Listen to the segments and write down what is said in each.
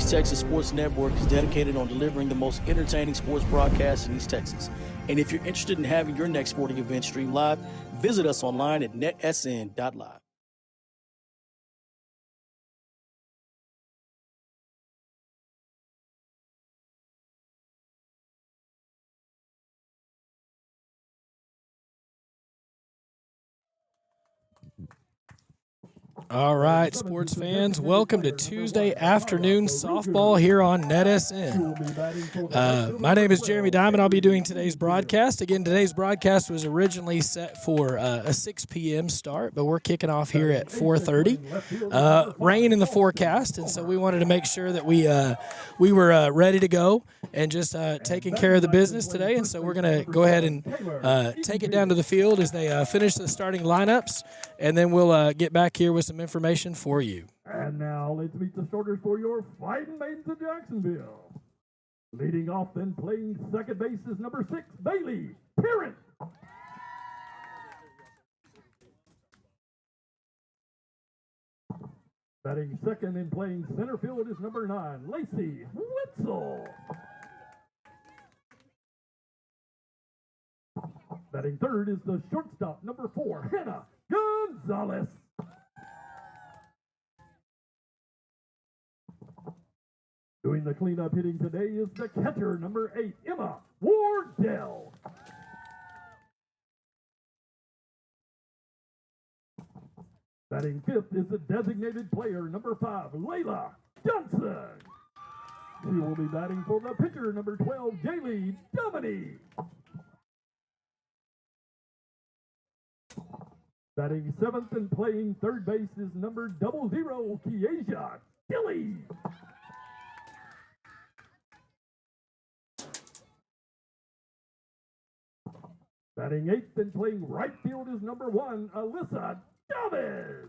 East Texas Sports Network is dedicated on delivering the most entertaining sports broadcasts in East Texas. And if you're interested in having your next sporting event streamed live, visit us online at netsn.live. All right, sports fans, welcome to Tuesday afternoon softball here on NETSN. My name is Jeremy Diamond. I'll be doing today's broadcast. Again, today's broadcast was originally set for a 6 p.m. start, but we're kicking off here at 4:30. Rain in the forecast, and so we wanted to make sure that we were ready to go and just taking care of the business today. And so we're going to go ahead and take it down to the field as they finish the starting lineups, and then we'll get back here with some information for you. And now let's meet the starters for your Fighting Maidens of Jacksonville. Leading off and playing second base is number 6, Bailey Parent. Batting second and playing center field is number 9, Lacey Wetzel. Batting third is the shortstop, number 4, Hannah Gonzalez. Doing the cleanup hitting today is the catcher, number 8, Emma Wardell. Batting fifth is the designated player, number 5, Layla Johnson. She will be batting for the pitcher, number 12, Jaylee Dominy. Batting seventh and playing third base is number 00, Keisha Gilly. Batting eighth and playing right field is number 1, Alyssa Chavez.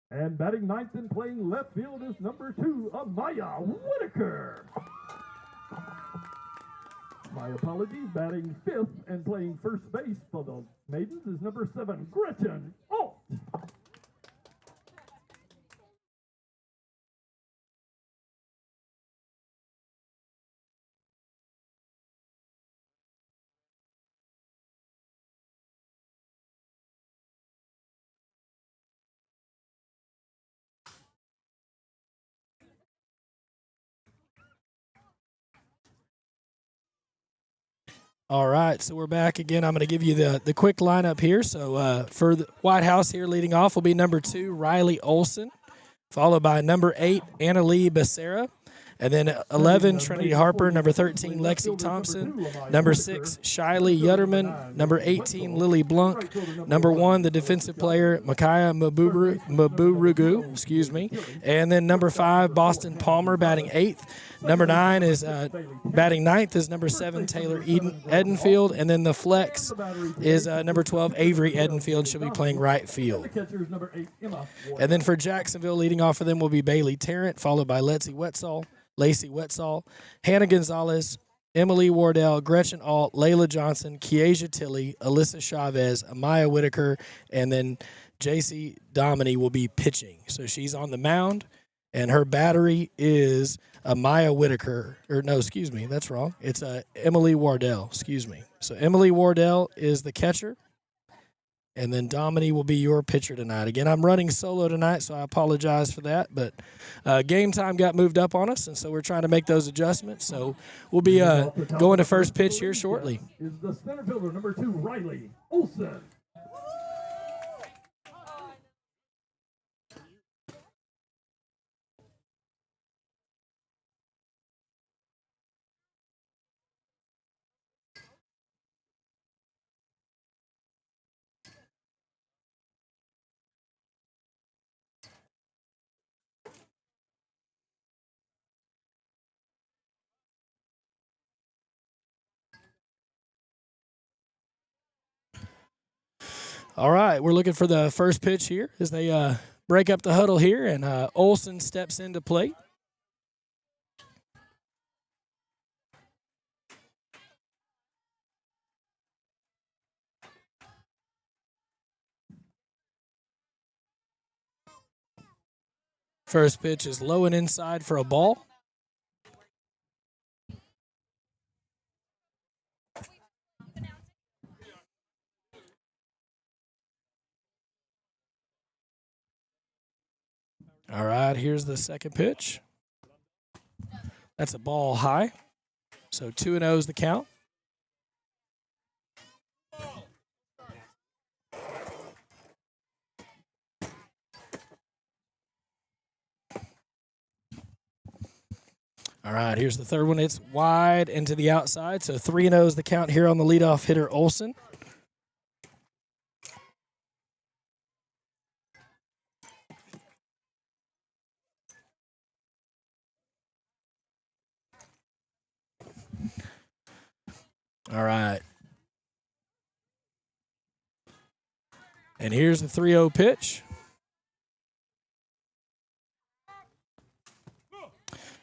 And batting ninth and playing left field is number 2, Amaya Whitaker. My apologies, batting fifth and playing first base for the Maidens is number 7, Gretchen Alt. All right, so we're back again. I'm going to give you the quick lineup here. So for the Whitehouse here leading off will be number 2, Riley Olson, followed by number 8, Annalie Becerra, and then 11, Trinity Harper, number 13, Lexi Thompson, number 6, Shiley Yutterman, number 18, Lily Blunk, number 1, the defensive player, Micaiah Maburugu, and then number 5, Boston Palmer, batting 8th. Number 9 is batting 9th is number 7, Taylor Edenfield, and then the flex is number 12, Avery Edenfield. She'll be playing right field. And then for Jacksonville, leading off for them will be Bailey Tarrant, followed by Lacey Wetzel, Hannah Gonzalez, Emily Wardell, Gretchen Alt, Layla Johnson, Keisha Tilley, Alyssa Chavez, Amaya Whitaker, and then JC Dominy will be pitching. So she's on the mound, and her battery is Amaya Whitaker. That's wrong. It's Emily Wardell, So Emily Wardell is the catcher, and then Dominy will be your pitcher tonight. Again, I'm running solo tonight, so I apologize for that, but game time got moved up on us, and so we're trying to make those adjustments. So we'll be going to first pitch here shortly. Is the center fielder, number 2, Riley Olson. All right, we're looking for the first pitch here as they break up the huddle here, and Olson steps into plate. First pitch is low and inside for a ball. All right, here's the second pitch. That's a ball high. So 2-0 is the count. All right, here's the third one. It's wide and to the outside. So 3-0 is the count here on the leadoff hitter, Olson. All right. And here's the 3-0 pitch.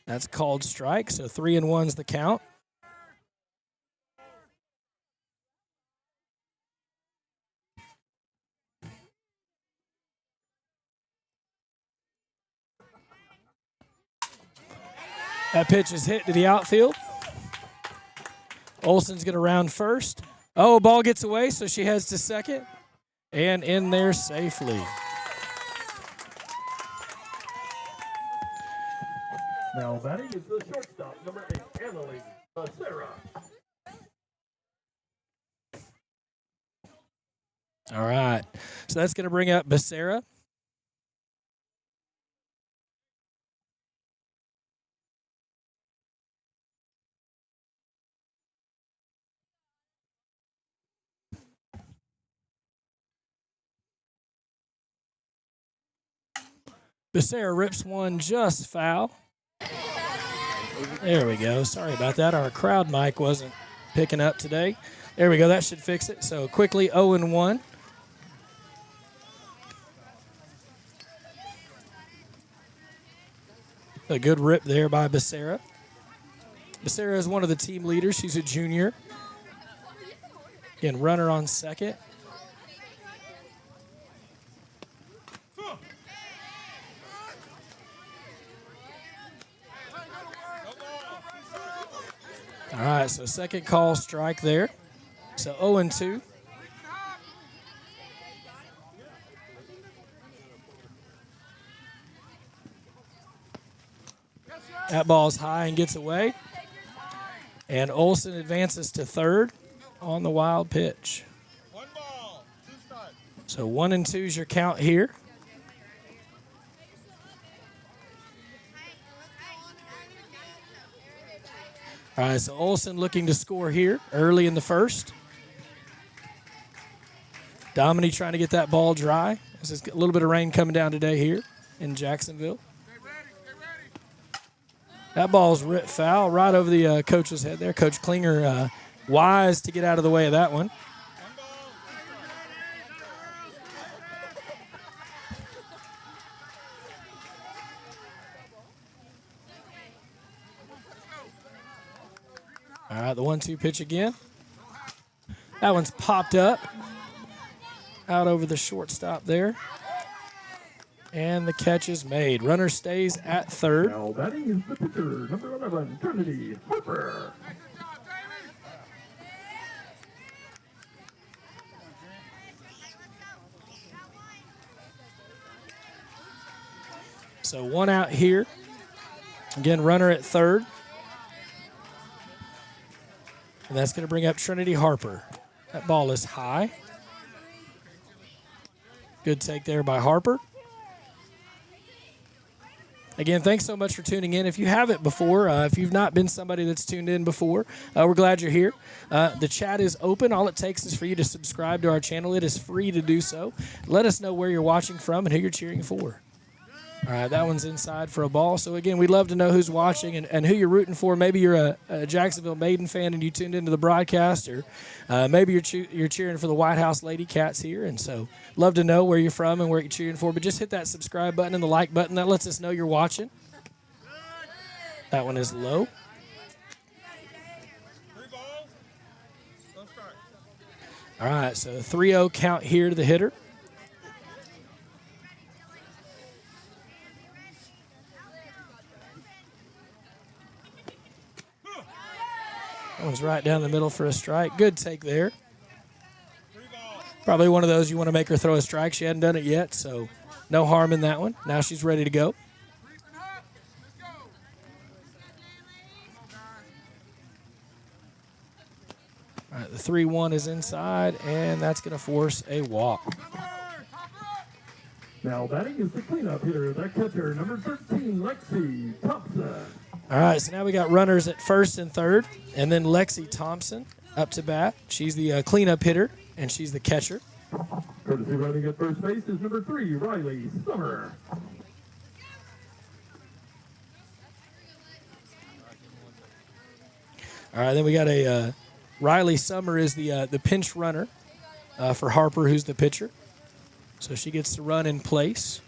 That's called strike, so 3-1's the count. That pitch is hit to the outfield. Olson's going to round first. Oh, ball gets away, so she heads to second. And in there safely. Now batting is the shortstop, number 8, Emily Sarah. All right. So that's going to bring up Becerra. Becerra rips one just foul. There we go. Sorry about that. Our crowd mic wasn't picking up today. There we go. That should fix it. So quickly 0-1. A good rip there by Becerra. Becerra is one of the team leaders. She's a junior. Again, runner on second. All right, so second call strike there. So 0-2. That ball's high and gets away. And Olson advances to third on the wild pitch. 1 ball, 2 strikes. So 1-2 is your count here. All right, so Olson looking to score here early in the first. Dominique trying to get that ball dry. This is a little bit of rain coming down today here in Jacksonville. That ball's ripped foul right over the coach's head there. Coach Klinger wise to get out of the way of that one. All right, the 1-2 pitch again. That one's popped up. Out over the shortstop there. And the catch is made. Runner stays at third. Now batting is the pitcher, number 11, Trinity Harper. So 1 out here. Again, runner at third. And that's going to bring up Trinity Harper. That ball is high. Good take there by Harper. Again, thanks so much for tuning in. If you haven't before, if you've not been somebody that's tuned in before, we're glad you're here. The chat is open. All it takes is for you to subscribe to our channel. It is free to do so. Let us know where you're watching from and who you're cheering for. All right, that one's inside for a ball. So, again, we'd love to know who's watching and who you're rooting for. Maybe you're a Jacksonville Maiden fan and you tuned into the broadcast, or maybe you're cheering for the Whitehouse Lady Cats here. And so love to know where you're from and where you're cheering for. But just hit that subscribe button and the like button. That lets us know you're watching. That one is low. 3 balls, no strikes. All right, so 3-0 count here to the hitter. one's right down the middle for a strike. Good take there. Probably one of those you want to make her throw a strike. She hadn't done it yet, so no harm in that one. Now she's ready to go. All right, the 3-1 is inside, and that's going to force a walk. Now batting is the cleanup hitter, the catcher, number 13, Lexi Thompson. All right, so now we got runners at first and third, and then Lexi Thompson up to bat. She's the cleanup hitter, and she's the catcher. Courtesy running at first base is number 3, Riley Summer. All right, then we got a Riley Summer is the pinch runner for Harper, who's the pitcher. So she gets to run in place.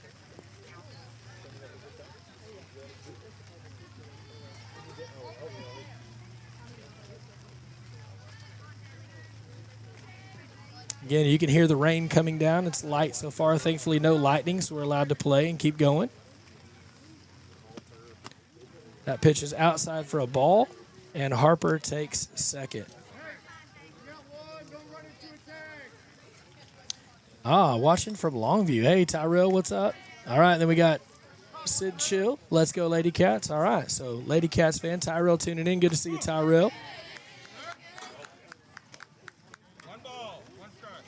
Again, you can hear the rain coming down. It's light so far. Thankfully, no lightning, so we're allowed to play and keep going. That pitch is outside for a ball, and Harper takes second. Watching from Longview. Hey, Tyrell, what's up? All right, then we got Sid Chill. Let's go, Lady Cats. All right, so Lady Cats fan, Tyrell tuning in. Good to see you, Tyrell. One ball, one strike.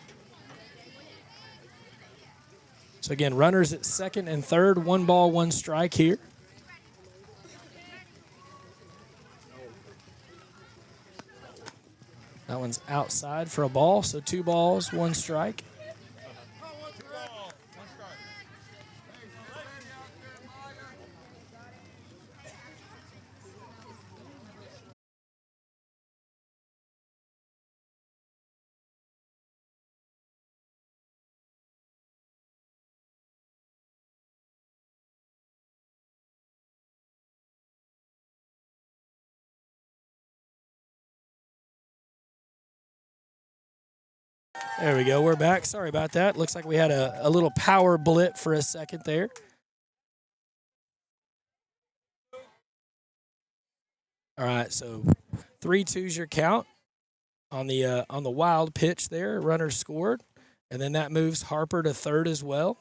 So, again, runners at second and third. 1 ball, 1 strike here. That one's outside for a ball, so 2 balls, 1 strike. There we go. We're back. Sorry about that. Looks like we had a little power blip for a second there. All right, so 3-2's your count on the wild pitch there. Runner scored, and then that moves Harper to third as well.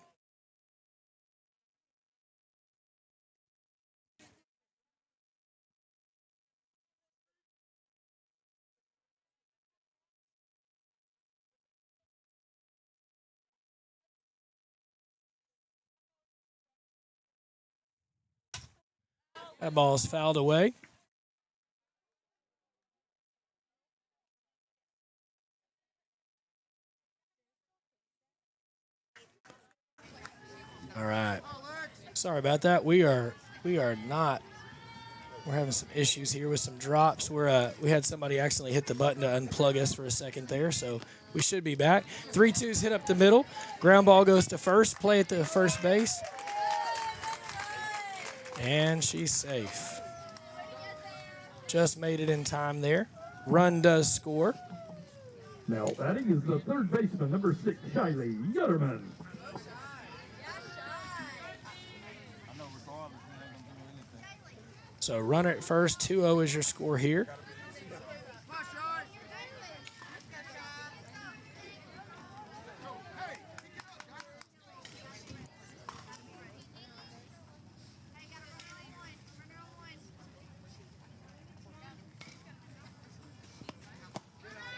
That ball is fouled away. All right. Sorry about that. We are not. We're having some issues here with some drops. We had somebody accidentally hit the button to unplug us for a second there, so we should be back. 3-2's hit up the middle. Ground ball goes to first. Play at the first base. And she's safe. Just made it in time there. Run does score. Now batting is the third baseman, number 6, Shiley Yutterman. So runner at first, 2-0 is your score here.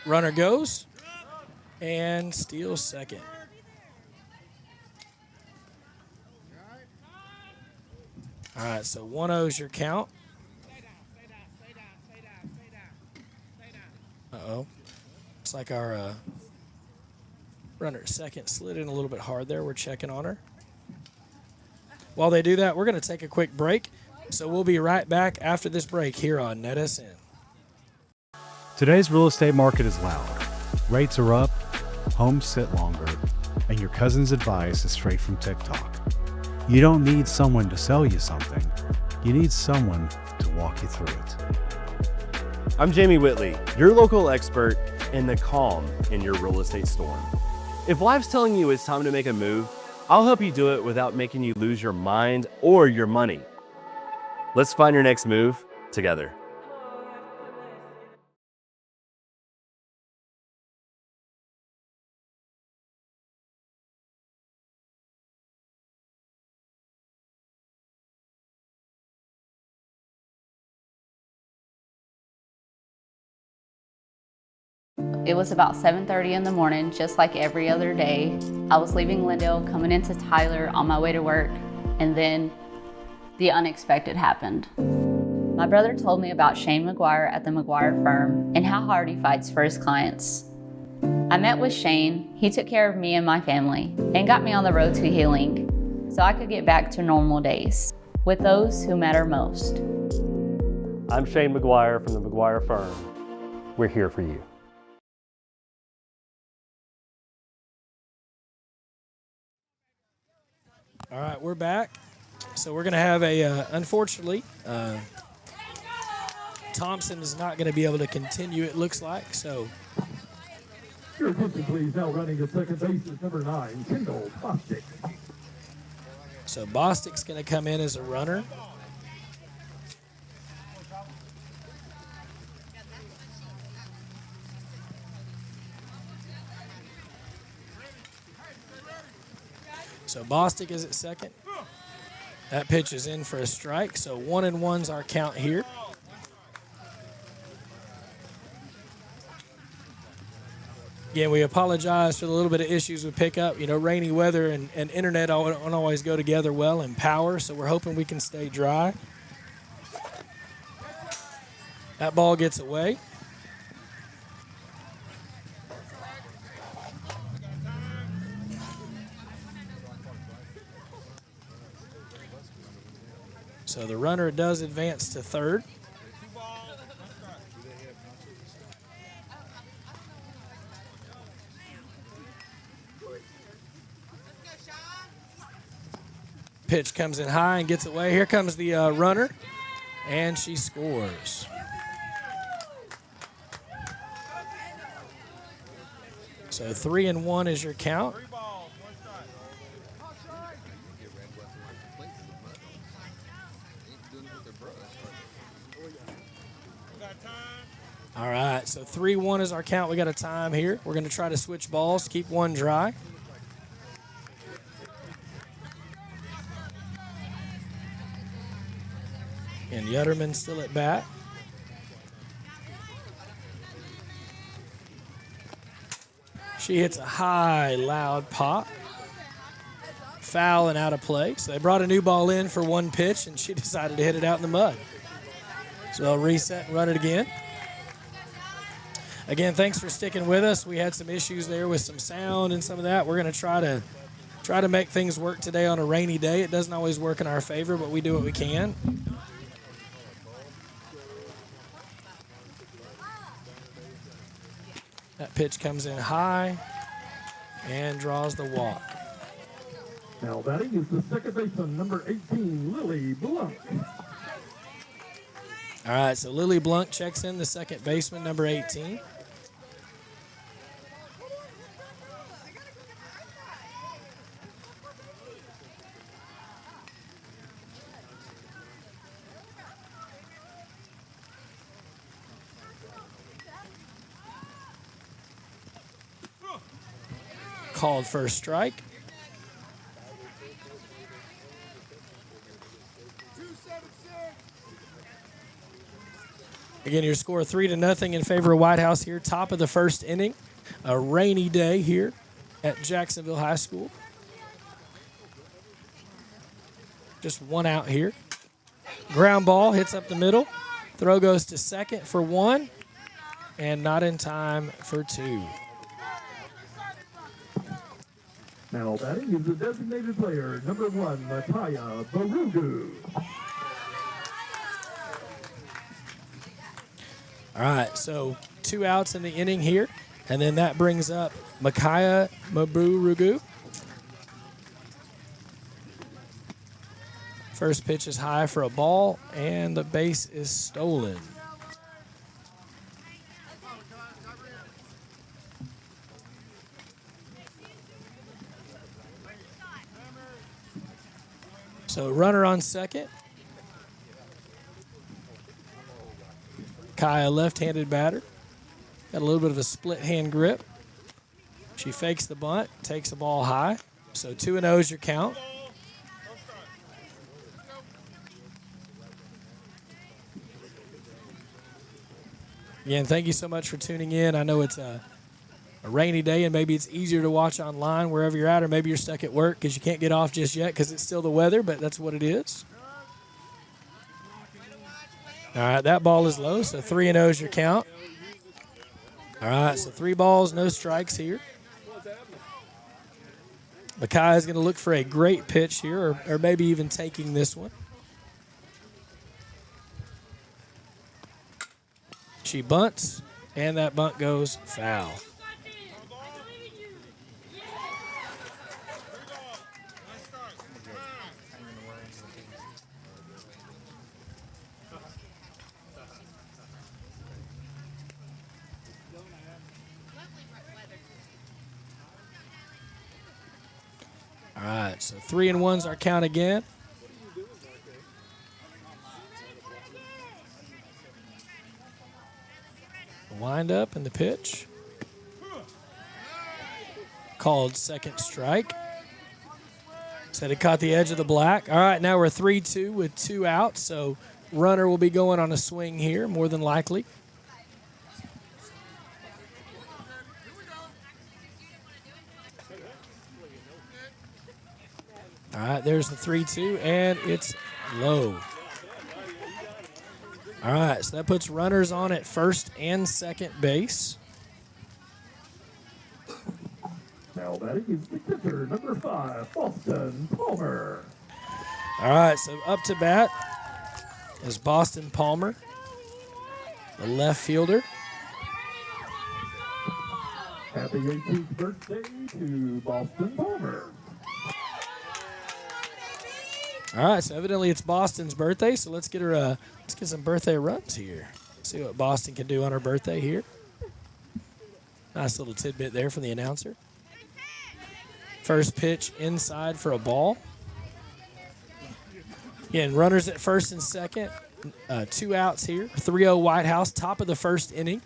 Runner goes and steals second. All right, so 1-0 is your count. Uh-oh. Looks like our runner at second slid in a little bit hard there. We're checking on her. While they do that, we're going to take a quick break. So we'll be right back after this break here on NETSN. Today's real estate market is loud. Rates are up, homes sit longer, and your cousin's advice is straight from TikTok. You don't need someone to sell you something. You need someone to walk you through it. I'm Jamie Whitley, your local expert in the calm in your real estate storm. If life's telling you it's time to make a move, I'll help you do it without making you lose your mind or your money. Let's find your next move together. It was about 7:30 in the morning, just like every other day. I was leaving Glendale, coming into Tyler on my way to work, and then the unexpected happened. My brother told me about Shane McGuire at the McGuire firm and how hard he fights for his clients. I met with Shane. He took care of me and my family and got me on the road to healing so I could get back to normal days with those who matter most. I'm Shane McGuire from the McGuire firm. We're here for you. All right, we're back. So we're going to have unfortunately, Thompson is not going to be able to continue, it looks like. So Your attention, please. Now running at second base is number 9, Kendall Bostic. So Bostic's going to come in as a runner. So Bostic is at second. That pitch is in for a strike. So 1-1's our count here. Again, we apologize for the little bit of issues with pickup. You know, rainy weather and internet don't always go together well, and power, so we're hoping we can stay dry. That ball gets away. So the runner does advance to third. Pitch comes in high and gets away. Here comes the runner, and she scores. So 3-1 is your count. All right, so 3-1 is our count. We got a time here. We're going to try to switch balls, keep one dry. And Yutterman still at bat. She hits a high, loud pop. Foul and out of play. So they brought a new ball in for one pitch, and she decided to hit it out in the mud. So they'll reset and run it again. Again, thanks for sticking with us. We had some issues there with some sound and some of that. We're going to try to make things work today on a rainy day. It doesn't always work in our favor, but we do what we can. That pitch comes in high and draws the walk. Now batting is the second baseman, number 18, Lily Blunt. All right, so Lily Blunt checks in, the second baseman, number 18. Called for a strike. Again, your score 3-0 in favor of Whitehouse here. Top of the first inning. A rainy day here at Jacksonville High School. Just one out here. Ground ball hits up the middle. Throw goes to second for one. And not in time for two. Now batting is the designated player, number 1, Mataya Barugu. All right, so 2 outs in the inning here, and then that brings up Makaya Maburugu. First pitch is high for a ball, and the base is stolen. So runner on second. Kaya, left-handed batter. Got a little bit of a split hand grip. She fakes the bunt, takes the ball high. So 2-0 is your count. Again, thank you so much for tuning in. I know it's a rainy day, and maybe it's easier to watch online wherever you're at, or maybe you're stuck at work because you can't get off just yet because it's still the weather, but that's what it is. All right, that ball is low, so 3-0 is your count. All right, so 3 balls, no strikes here. Makai is going to look for a great pitch here, or maybe even taking this one. She bunts, and that bunt goes foul. All right, so 3-1's our count again. Wind up and the pitch. Called second strike. Said it caught the edge of the black. All right, now we're 3-2 with 2 outs, so runner will be going on a swing here, more than likely. All right, there's the 3-2, and it's low. All right, so that puts runners on at first and second base. Now batting is the pitcher, number 5, Boston Palmer. All right, so up to bat is Boston Palmer, the left fielder. Happy 18th birthday to Boston Palmer. All right, so evidently it's Boston's birthday, so let's get her let's get some birthday runs here. See what Boston can do on her birthday here. Nice little tidbit there from the announcer. First pitch inside for a ball. Again, runners at first and second. 2 outs here. 3-0 Whitehouse, top of the first inning.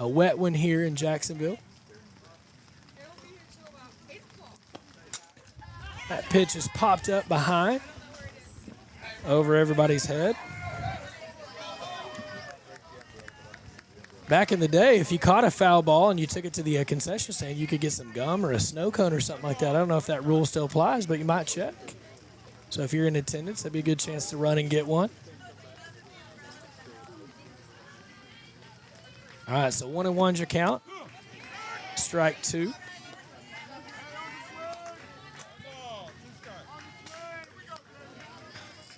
A wet one here in Jacksonville. That pitch is popped up behind, over everybody's head. Back in the day, if you caught a foul ball and you took it to the concession stand, you could get some gum or a snow cone or something like that. I don't know if that rule still applies, but you might check. So if you're in attendance, that'd be a good chance to run and get one. All right, so 1-1's your count. Strike 2.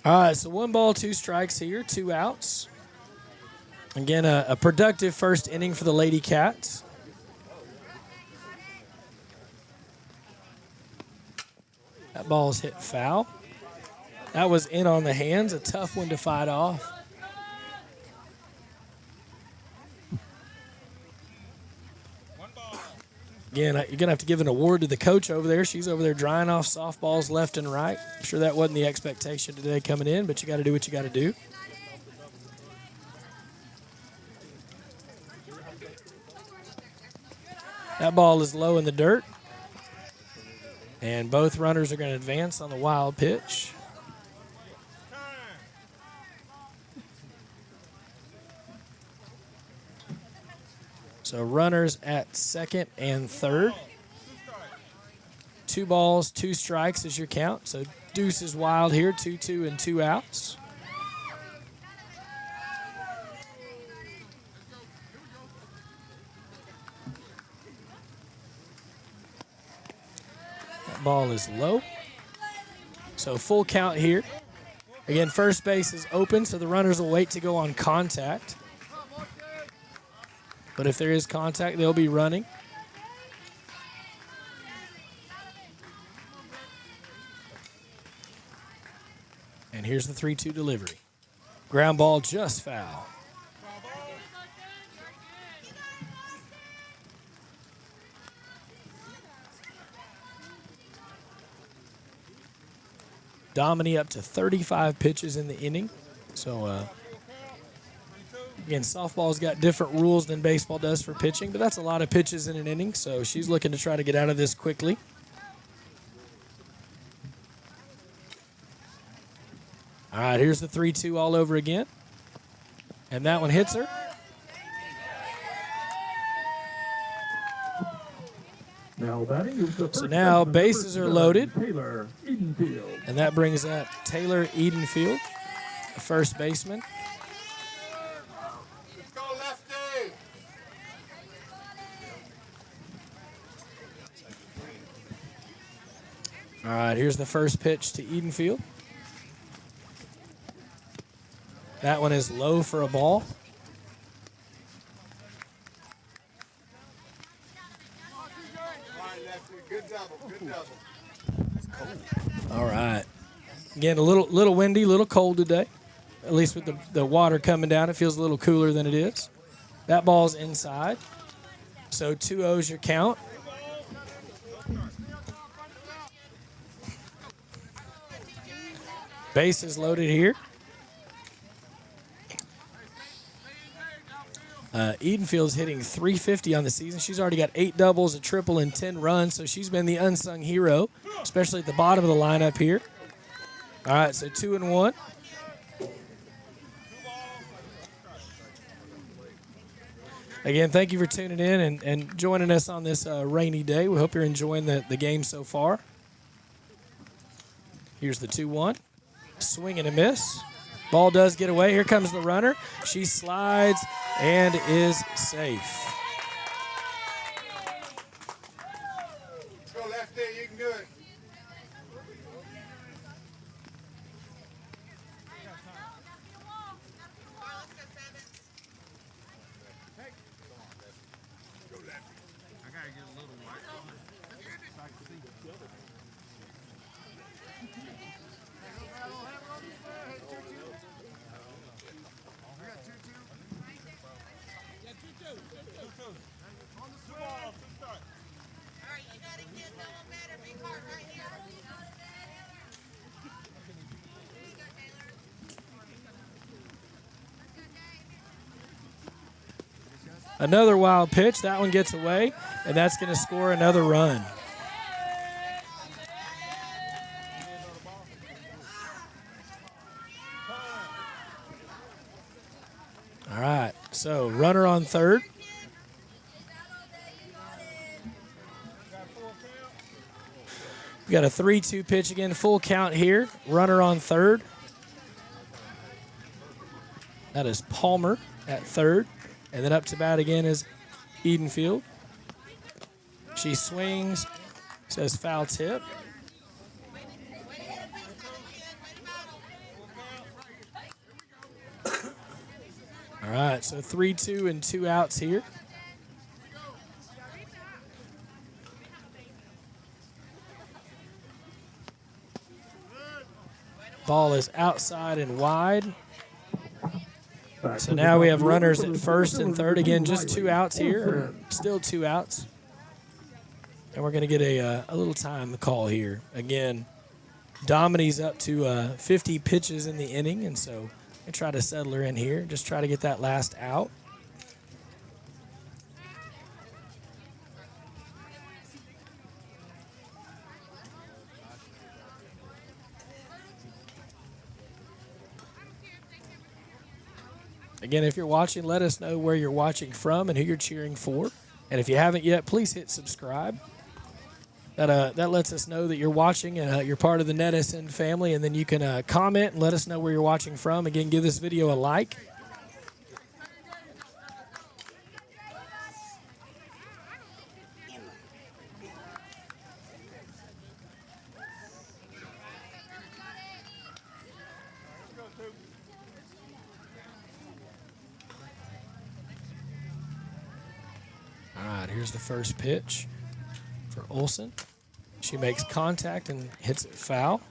All right, so 1 ball, 2 strikes here, 2 outs. Again, a productive first inning for the Lady Cats. That ball is hit foul. That was in on the hands, a tough one to fight off. Again, you're going to have to give an award to the coach over there. She's over there drying off softballs left and right. I'm sure that wasn't the expectation today coming in, but you got to do what you got to do. That ball is low in the dirt. And both runners are going to advance on the wild pitch. So runners at second and third. 2 balls, 2 strikes is your count. So deuce is wild here, 2-2 and 2 outs. That ball is low. So full count here. Again, first base is open, so the runners will wait to go on contact. But if there is contact, they'll be running. And here's the 3-2 delivery. Ground ball just foul. Domini up to 35 pitches in the inning. So, again, softball's got different rules than baseball does for pitching, but that's a lot of pitches in an inning, so she's looking to try to get out of this quickly. All right, here's the 3-2 all over again. And that one hits her. Now batting is the So first now baseman, bases number are 7, loaded. Taylor Edenfield. And that brings up Taylor Edenfield, the first baseman. Let's go, lefty. All right, here's the first pitch to Edenfield. That one is low for a ball. Good double, good double. All right. Again, a little windy, a little cold today. At least with the water coming down, it feels a little cooler than it is. That ball's inside. So 2-0's your count. Base is loaded here. Edenfield's hitting .350 on the season. She's already got 8 doubles, a triple, and 10 runs, so she's been the unsung hero, especially at the bottom of the lineup here. All right, so 2-1. Again, thank you for tuning in and joining us on this rainy day. We hope you're enjoying the game so far. Here's the 2-1. Swing and a miss. Ball does get away. Here comes the runner. She slides and is safe. Let's go, lefty. You can do it. Another wild pitch. That one gets away, and that's going to score another run. All right, so runner on third. We got a 3-2 pitch again, full count here. Runner on third. That is Palmer at third. And then up to bat again is Edenfield. She swings, says foul tip. All right, so 3-2 and 2 outs here. Ball is outside and wide. So now we have runners at first and third. Again, just 2 outs here, or still 2 outs. And we're going to get a little time call here. Again, Domini's up to 50 pitches in the inning, and so I try to settle her in here, just try to get that last out. Again, if you're watching, let us know where you're watching from and who you're cheering for. And if you haven't yet, please hit subscribe. That lets us know that you're watching and you're part of the NETSN family. And then you can comment and let us know where you're watching from. Again, give this video a like. All right, here's the first pitch for Olsen. She makes contact and hits it foul.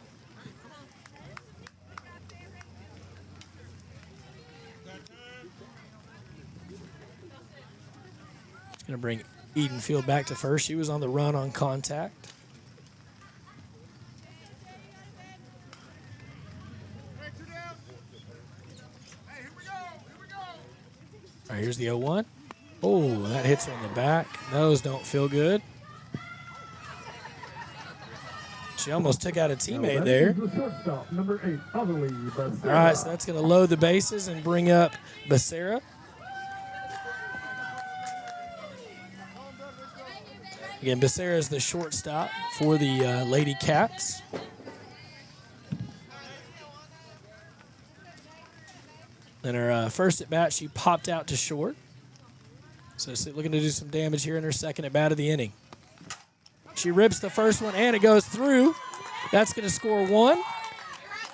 It's going to bring Edenfield back to first. She was on the run on contact. All right, here's the 0-1. Oh, that hits her in the back. Those don't feel good. She almost took out a teammate there. All right, so that's going to load the bases and bring up Becerra. Again, Becerra is the shortstop for the Lady Cats. In her first at bat, she popped out to short. So looking to do some damage here in her second at bat of the inning. She rips the first one, and it goes through. That's going to score 1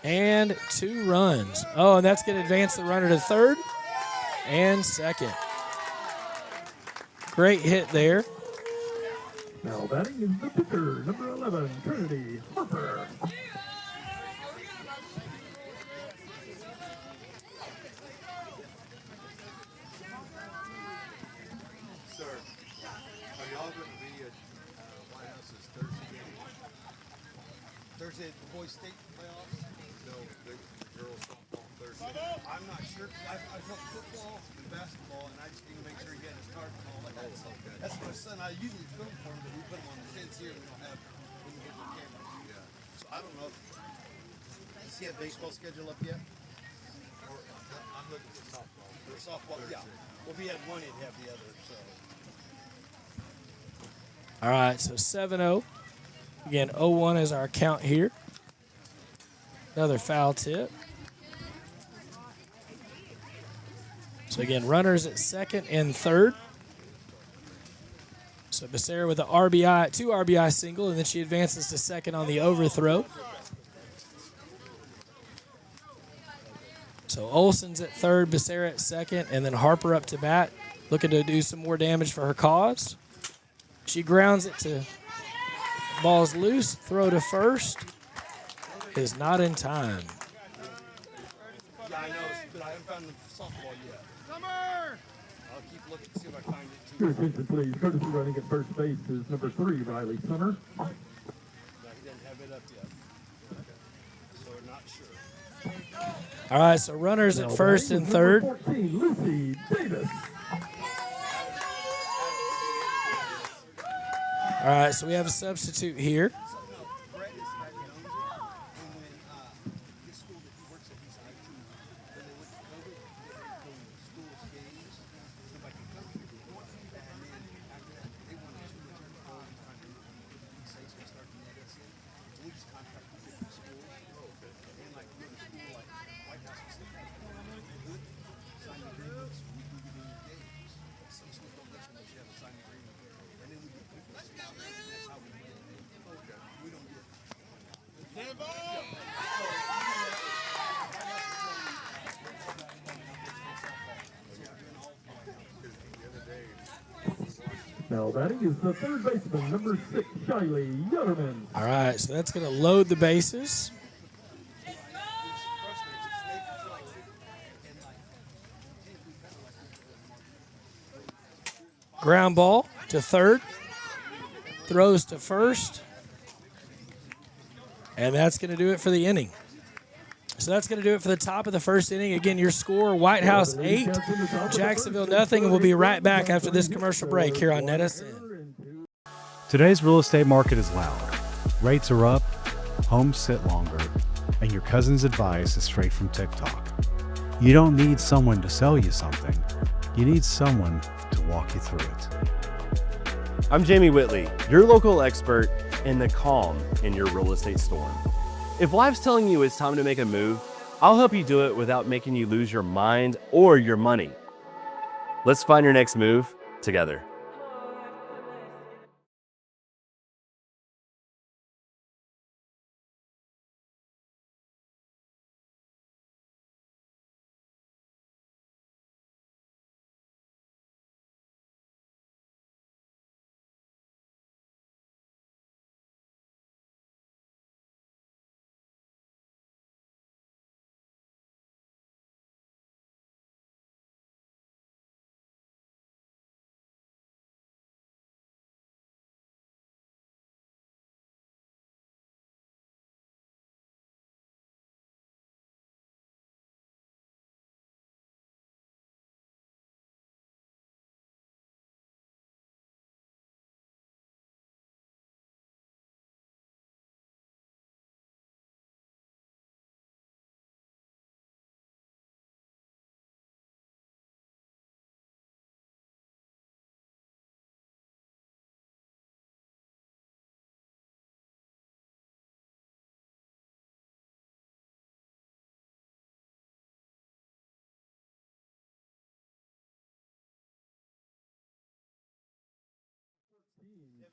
and 2 runs. Oh, and that's going to advance the runner to third and second. Great hit there. Now batting is the pitcher, number 11, Trinity Harper. Sir, are y'all going to be at Whitehouse's Thursday game? Thursday at the boys' state playoffs? No, the girls softball Thursday. I'm not sure. I know football and basketball, and I just need to make sure he had his card and all that. That's my son. I usually film for him, but we put him on the fence here. We don't have individual cameras. Yeah. So I don't know. Does he have baseball schedule up yet? Or, I'm looking for softball. For softball, yeah. Well, if he had one, he'd have the other. So. All right, so 7-0. Again, 0-1 is our count here. Another foul tip. So again, runners at second and third. So Becerra with a 2 RBI single, and then she advances to second on the overthrow. So Olson's at third, Becerra at second, and then Harper up to bat, looking to do some more damage for her cause. She grounds it to ball's loose, throw to first is not in time. Yeah, I know, but I haven't found the softball yet. Summer! I'll keep looking to see if I find it too. Your attention, please. Courtesy running at first base is number 3, Riley Summer. No, he doesn't have it up yet. Okay. So we're not sure. All right, so runners at Now first batting and is third. number 14, Lucy Davis. All right, so we have a substitute here. Brett is back in Owens, and when his school that he works at, he's IT. When they went to COVID, they had to go to school's games. Nobody could come here. And then after that, they wanted to return to full time. He says we start the NETSN. So we just contracted with different schools. And like we went to school like Whitehouse was good. Signed agreements. We can get in your games. Some schools don't let you unless you have a signed agreement. And then we get different schools. That's how we get it. We don't get Now batting is the third baseman, number 6, Shiley Yutterman. All right, so that's going to load the bases. Ground ball to third. Throws to first. And that's going to do it for the inning. So that's going to do it for the top of the first inning. Again, your score, Whitehouse 8, Jacksonville nothing. And we'll be right back after this commercial break here on NETSN. Today's real estate market is loud. Rates are up, homes sit longer, and your cousin's advice is straight from TikTok. You don't need someone to sell you something. You need someone to walk you through it. I'm Jamie Whitley, your local expert in the calm in your real estate storm. If life's telling you it's time to make a move, I'll help you do it without making you lose your mind or your money. Let's find your next move together.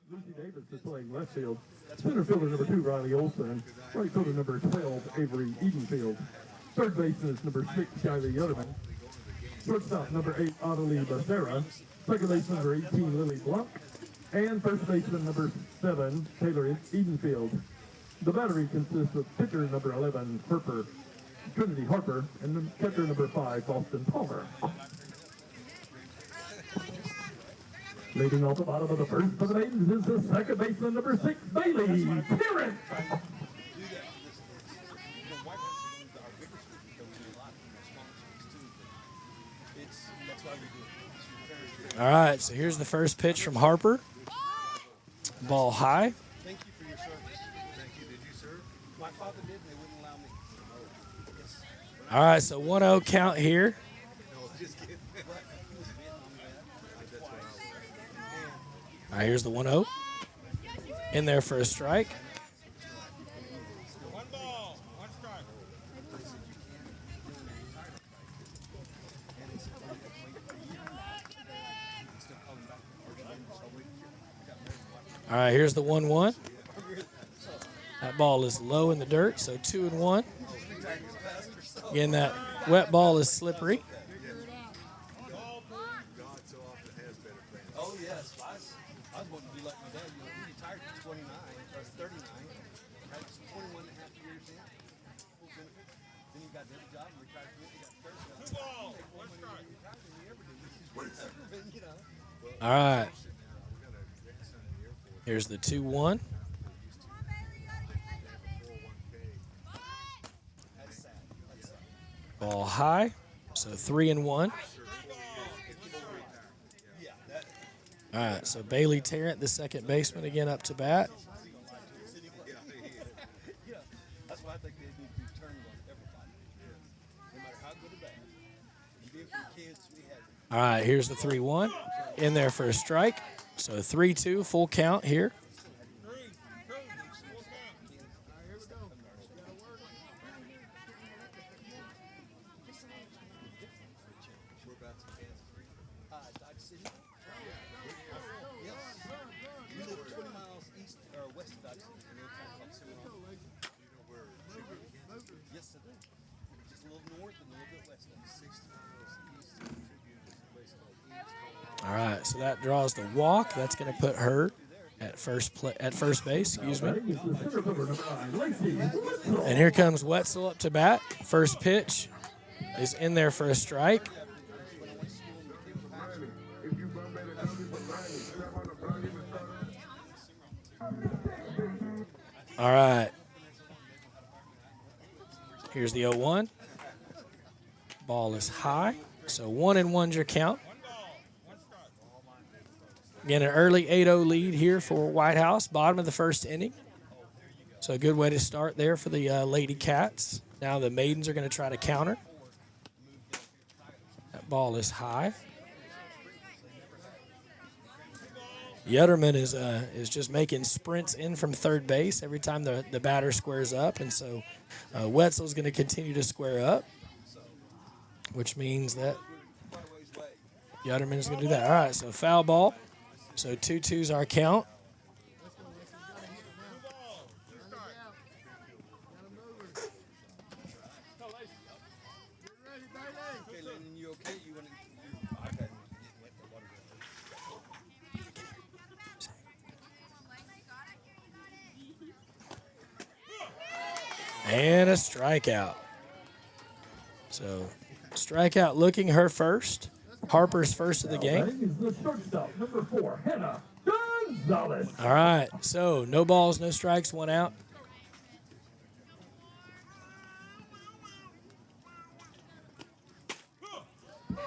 Lucy Davis is playing left field. Center fielder number 2, Riley Olson. Right fielder number 12, Avery Edenfield. Third baseman is number 6, Kylie Yutterman. Shortstop number 8, Adelie Becerra. Second baseman number 18, Lily Blanc. And first baseman number 7, Taylor Edenfield. The battery consists of pitcher number 11, Trinity Harper, and then catcher number 5, Boston Palmer. Leading off the bottom of the first for the Maidens is the second baseman number 6, Bailey Terrence. All right, so here's the first pitch from Harper. Ball high. Thank you for your service. Thank you. Did you serve? My father did, and they wouldn't allow me. Yes. All right, so 1-0 count here. No, just kidding. All right, here's the 1-0. In there for a strike. One ball, one strike. All right, here's the 1-1. That ball is low in the dirt, so 2-1. Again, that wet ball is slippery. Oh, yes. I was wanting to be like my dad. You know, he retired at 29 or 39. Had 21 and a half years in. Full benefits. Then he got the other job and retired from it. He got the third job. Two ball, one strike. You know. All right. Here's the 2-1. Ball high, so 3-1. All right, so Bailey Tarrant, the second baseman, again up to bat. That's why I think they need to be turning on everybody. No matter how good or bad. Even for the kids, we had All right, here's the 3-1. In there for a strike. So 3-2, full count here. Dodge City. Yes. We live 20 miles east or west of Dodge City. In a town called Cimarron. Yes, I do. Just a little north and a little bit west of 60 miles east of Tribune. There's a place called Eads. All right, so that draws the walk. That's going to put her at first base. Excuse me. And here comes Wetzel up to bat. First pitch is in there for a strike. All right. Here's the 0-1. Ball is high. So 1-1's your count. Again, an early 8-0 lead here for Whitehouse, bottom of the first inning. So a good way to start there for the Lady Cats. Now the Maidens are going to try to counter. That ball is high. Yutterman is just making sprints in from third base every time the batter squares up. And so Wetzel's going to continue to square up, which means that Yutterman is going to do that. All right, so foul ball. So 2-2's our count. Okay, Lennon, you okay? You want to? Okay. Let the water go. And a strikeout. So strikeout looking her first. Harper's first of the game. Is the shortstop, number 4, Hannah Gonzalez. All right, so no balls, no strikes, one out.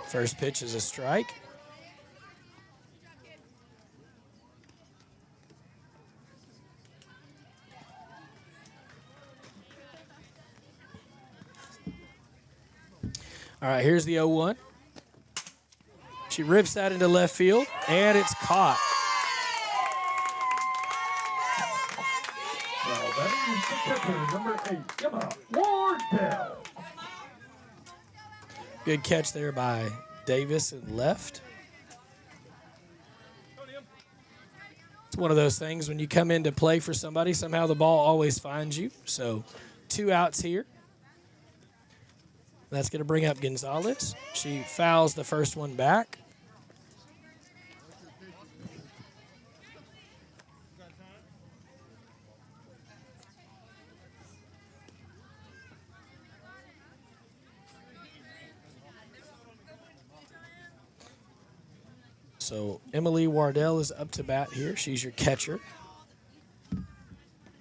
First pitch is a strike. All right, here's the 0-1. She rips that into left field, and it's caught. Well, that is the catcher, number 8, Emma Wardell. Good catch there by Davis and left. one of those things when you come in to play for somebody, somehow the ball always finds you. So 2 outs here. That's going to bring up Gonzalez. She fouls the first one back. So Emily Wardell is up to bat here. She's your catcher.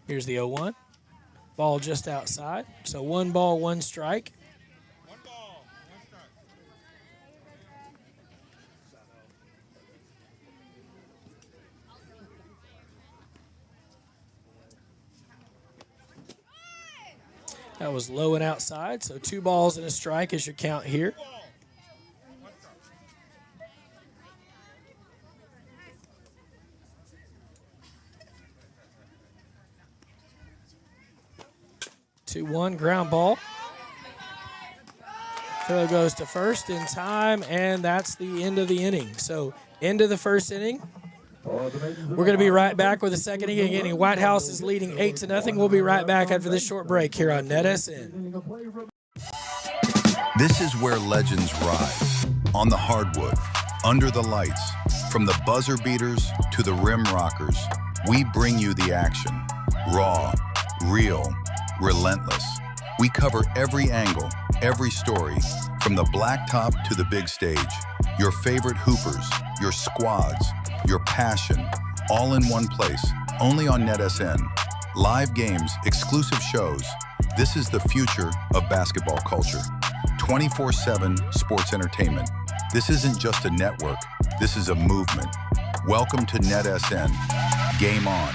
Here's the 0-1. Ball just outside. So 1 ball, 1 strike. 1 ball, 1 strike. That was low and outside. So 2 balls and a strike is your count here. 2-1 ground ball. Throw goes to first in time, and that's the end of the inning. So end of the first inning. We're going to be right back with the second inning. Whitehouse is leading 8-0. We'll be right back after this short break here on NETSN. This is where legends rise. On the hardwood, under the lights, from the buzzer beaters to the rim rockers, we bring you the action. Raw, real, relentless. We cover every angle, every story, from the blacktop to the big stage. Your favorite hoopers, your squads, your passion, all in one place, only on NETSN. Live games, exclusive shows. This is the future of basketball culture. 24/7 sports entertainment. This isn't just a network, this is a movement. Welcome to NETSN. Game on.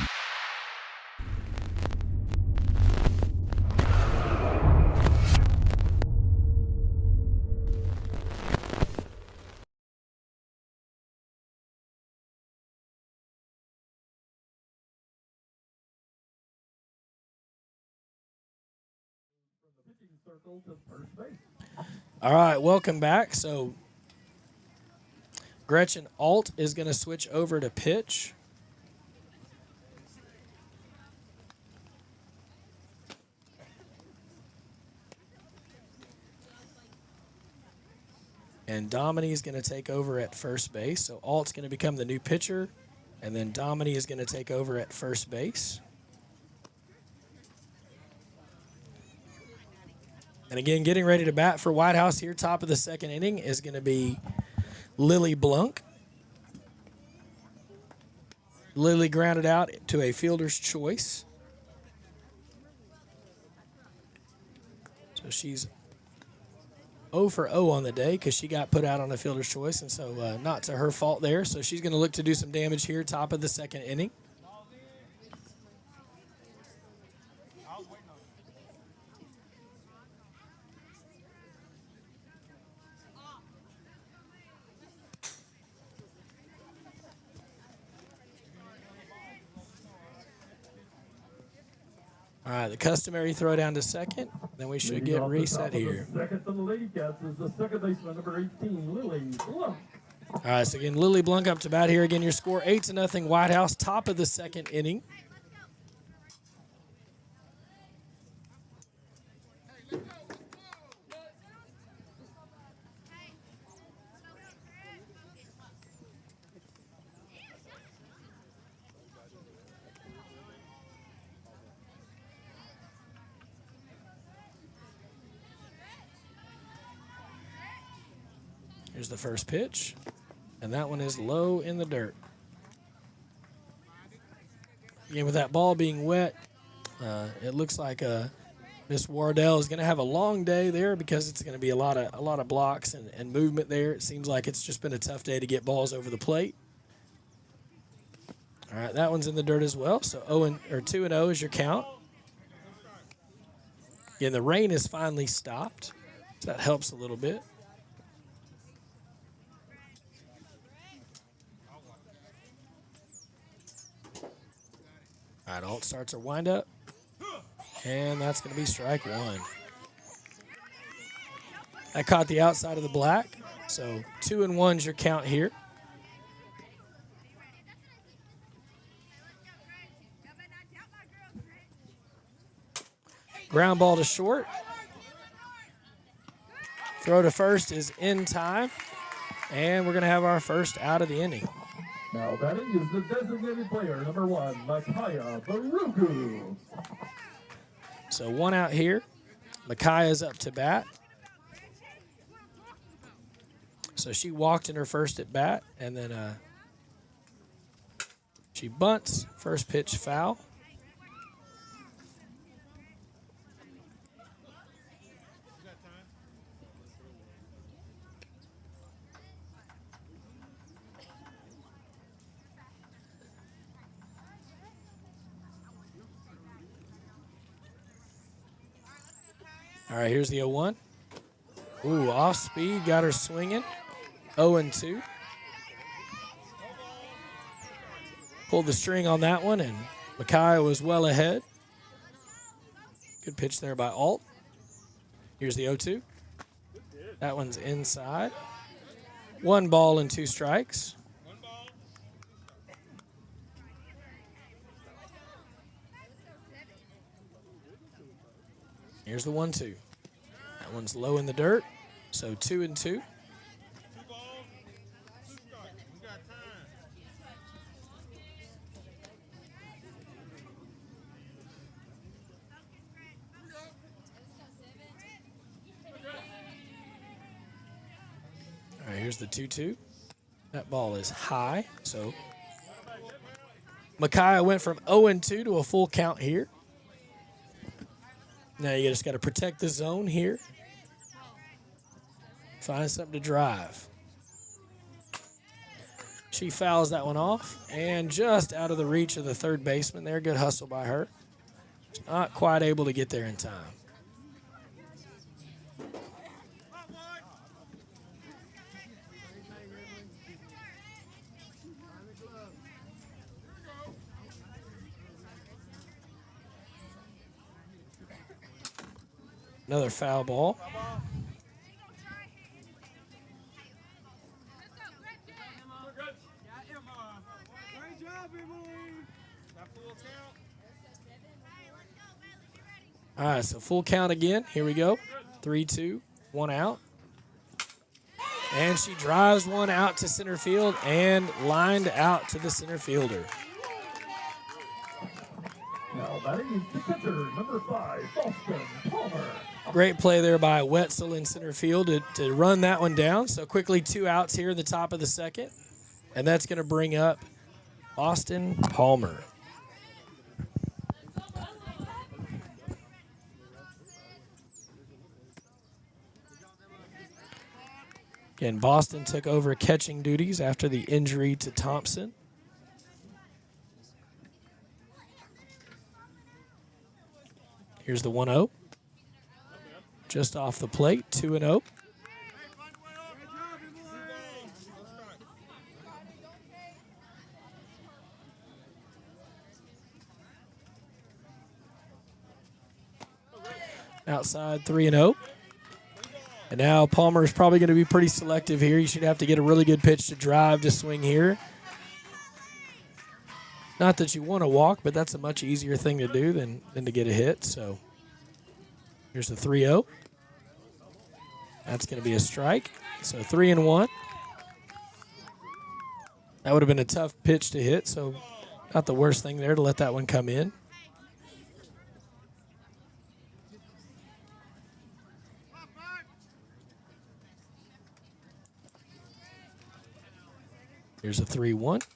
All right, welcome back. So Gretchen Alt is going to switch over to pitch. And Domini is going to take over at first base. So Alt's going to become the new pitcher, and then Domini is going to take over at first base. And again, getting ready to bat for Whitehouse here, top of the second inning, is going to be Lily Blunk. Lily grounded out to a fielder's choice. So she's 0 for 0 on the day because she got put out on a fielder's choice, and so not to her fault there. So she's going to look to do some damage here, top of the second inning. All right, the customary throw down to second. Then we should get reset here. Second from the Lady Cats is the second baseman, number 18, Lily Blunk. All right, so again, Lily Blunk up to bat here. Again, your score 8-0 Whitehouse, top of the second inning. Here's the first pitch, and that one is low in the dirt. Again, with that ball being wet, it looks like Miss Wardell is going to have a long day there because it's going to be a lot of blocks and movement there. It seems like it's just been a tough day to get balls over the plate. All right, that one's in the dirt as well. So 2-0 is your count. Again, the rain has finally stopped, so that helps a little bit. All right, Alt starts her windup, and that's going to be strike one. That caught the outside of the black, so 2-1's your count here. Ground ball to short. Throw to first is in time. And we're going to have our first out of the inning. Now batting is the designated player, number 1, Micaiah Barugu. So 1 out here. Micaiah's up to bat. So she walked in her first at bat, and then she bunts. First pitch foul. All right, here's the 0-1. Ooh, off speed, got her swinging. 0-2. Pulled the string on that one, and Micaiah was well ahead. Good pitch there by Alt. Here's the 0-2. That one's inside. 1 ball and 2 strikes. Here's the 1-2. That one's low in the dirt, so 2-2. All right, here's the 2-2. That ball is high, so Micaiah went from 0-2 to a full count here. Now you just got to protect the zone here. Find something to drive. She fouls that one off, and just out of the reach of the third baseman there. Good hustle by her. Not quite able to get there in time. Another foul ball. All right, so full count again. Here we go. 3-2, 1 out. And she drives one out to center field and lined out to the center fielder. Now batting is the pitcher, number 5, Boston Palmer. Great play there by Wetzel in center field to run that one down. So quickly 2 outs here in the top of the second. And that's going to bring up Boston Palmer. Again, Boston took over catching duties after the injury to Thompson. Here's the 1-0. Just off the plate, 2-0. Outside, 3-0. And now Palmer is probably going to be pretty selective here. You should have to get a really good pitch to drive to swing here. Not that you want to walk, but that's a much easier thing to do than to get a hit. So here's the 3-0. That's going to be a strike. So 3-1. That would have been a tough pitch to hit, so not the worst thing there to let that one come in. Here's a 3-1.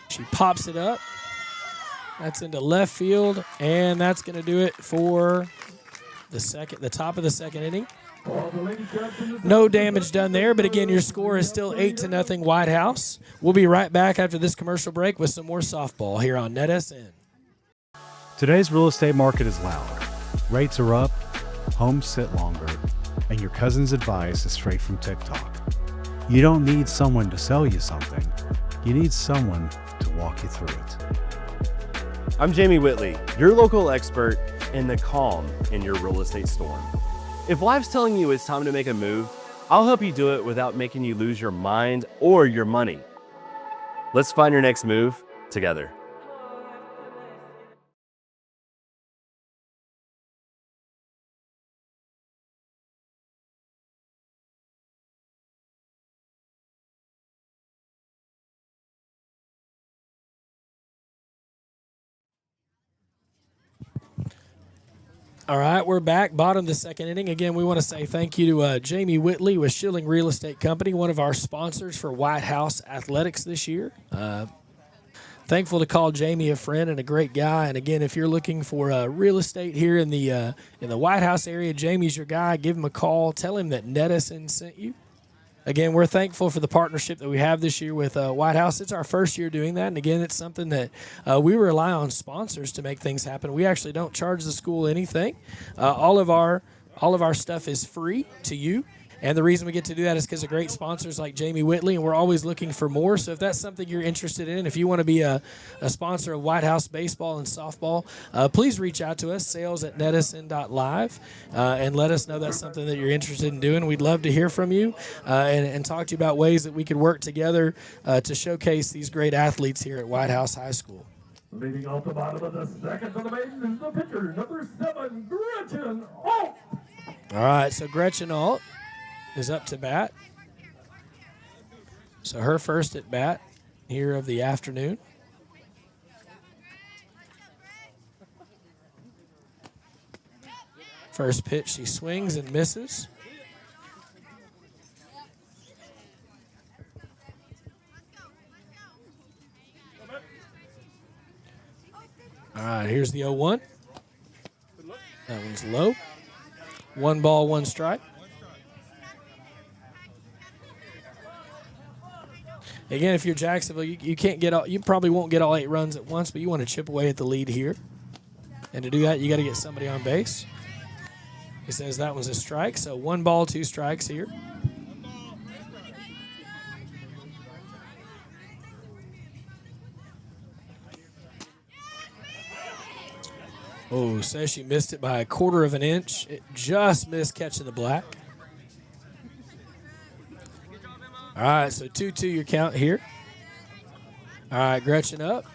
She pops it up. That's into left field, and that's going to do it for the top of the second inning. No damage done there, but again, your score is still 8-0 Whitehouse. We'll be right back after this commercial break with some more softball here on NETSN. Today's real estate market is loud. Rates are up, homes sit longer, and your cousin's advice is straight from TikTok. You don't need someone to sell you something. You need someone to walk you through it. I'm Jamie Whitley, your local expert in the calm in your real estate storm. If life's telling you it's time to make a move, I'll help you do it without making you lose your mind or your money. Let's find your next move together. All right, we're back. Bottom of the second inning. Again, we want to say thank you to Jamie Whitley with Schilling Real Estate Company, one of our sponsors for Whitehouse Athletics this year. Thankful to call Jamie a friend and a great guy. And again, if you're looking for real estate here in the Whitehouse area, Jamie's your guy. Give him a call. Tell him that NETSN sent you. Again, we're thankful for the partnership that we have this year with Whitehouse. It's our first year doing that, and again, it's something that we rely on sponsors to make things happen. We actually don't charge the school anything. All of our stuff is free to you. And the reason we get to do that is because of great sponsors like Jamie Whitley, and we're always looking for more. So if that's something you're interested in, if you want to be a sponsor of Whitehouse baseball and softball, please reach out to us, sales@netsn.live, and let us know that's something that you're interested in doing. We'd love to hear from you and talk to you about ways that we could work together to showcase these great athletes here at Whitehouse High School. Leading off the bottom of the second for the Maiden is the pitcher, number 7, Gretchen Alt. All right, so Gretchen Alt is up to bat. So her first at bat here of the afternoon. First pitch, she swings and misses. All right, here's the 0-1. That one's low. 1 ball, 1 strike. Again, if you're Jacksonville, you can't get all, you probably won't get all 8 runs at once, but you want to chip away at the lead here. And to do that, you got to get somebody on base. He says that was a strike, so 1 ball, 2 strikes here. Oh, says she missed it by a 1/4 of an inch. It just missed catching the black. All right, so 2-2 your count here. All right, Gretchen up.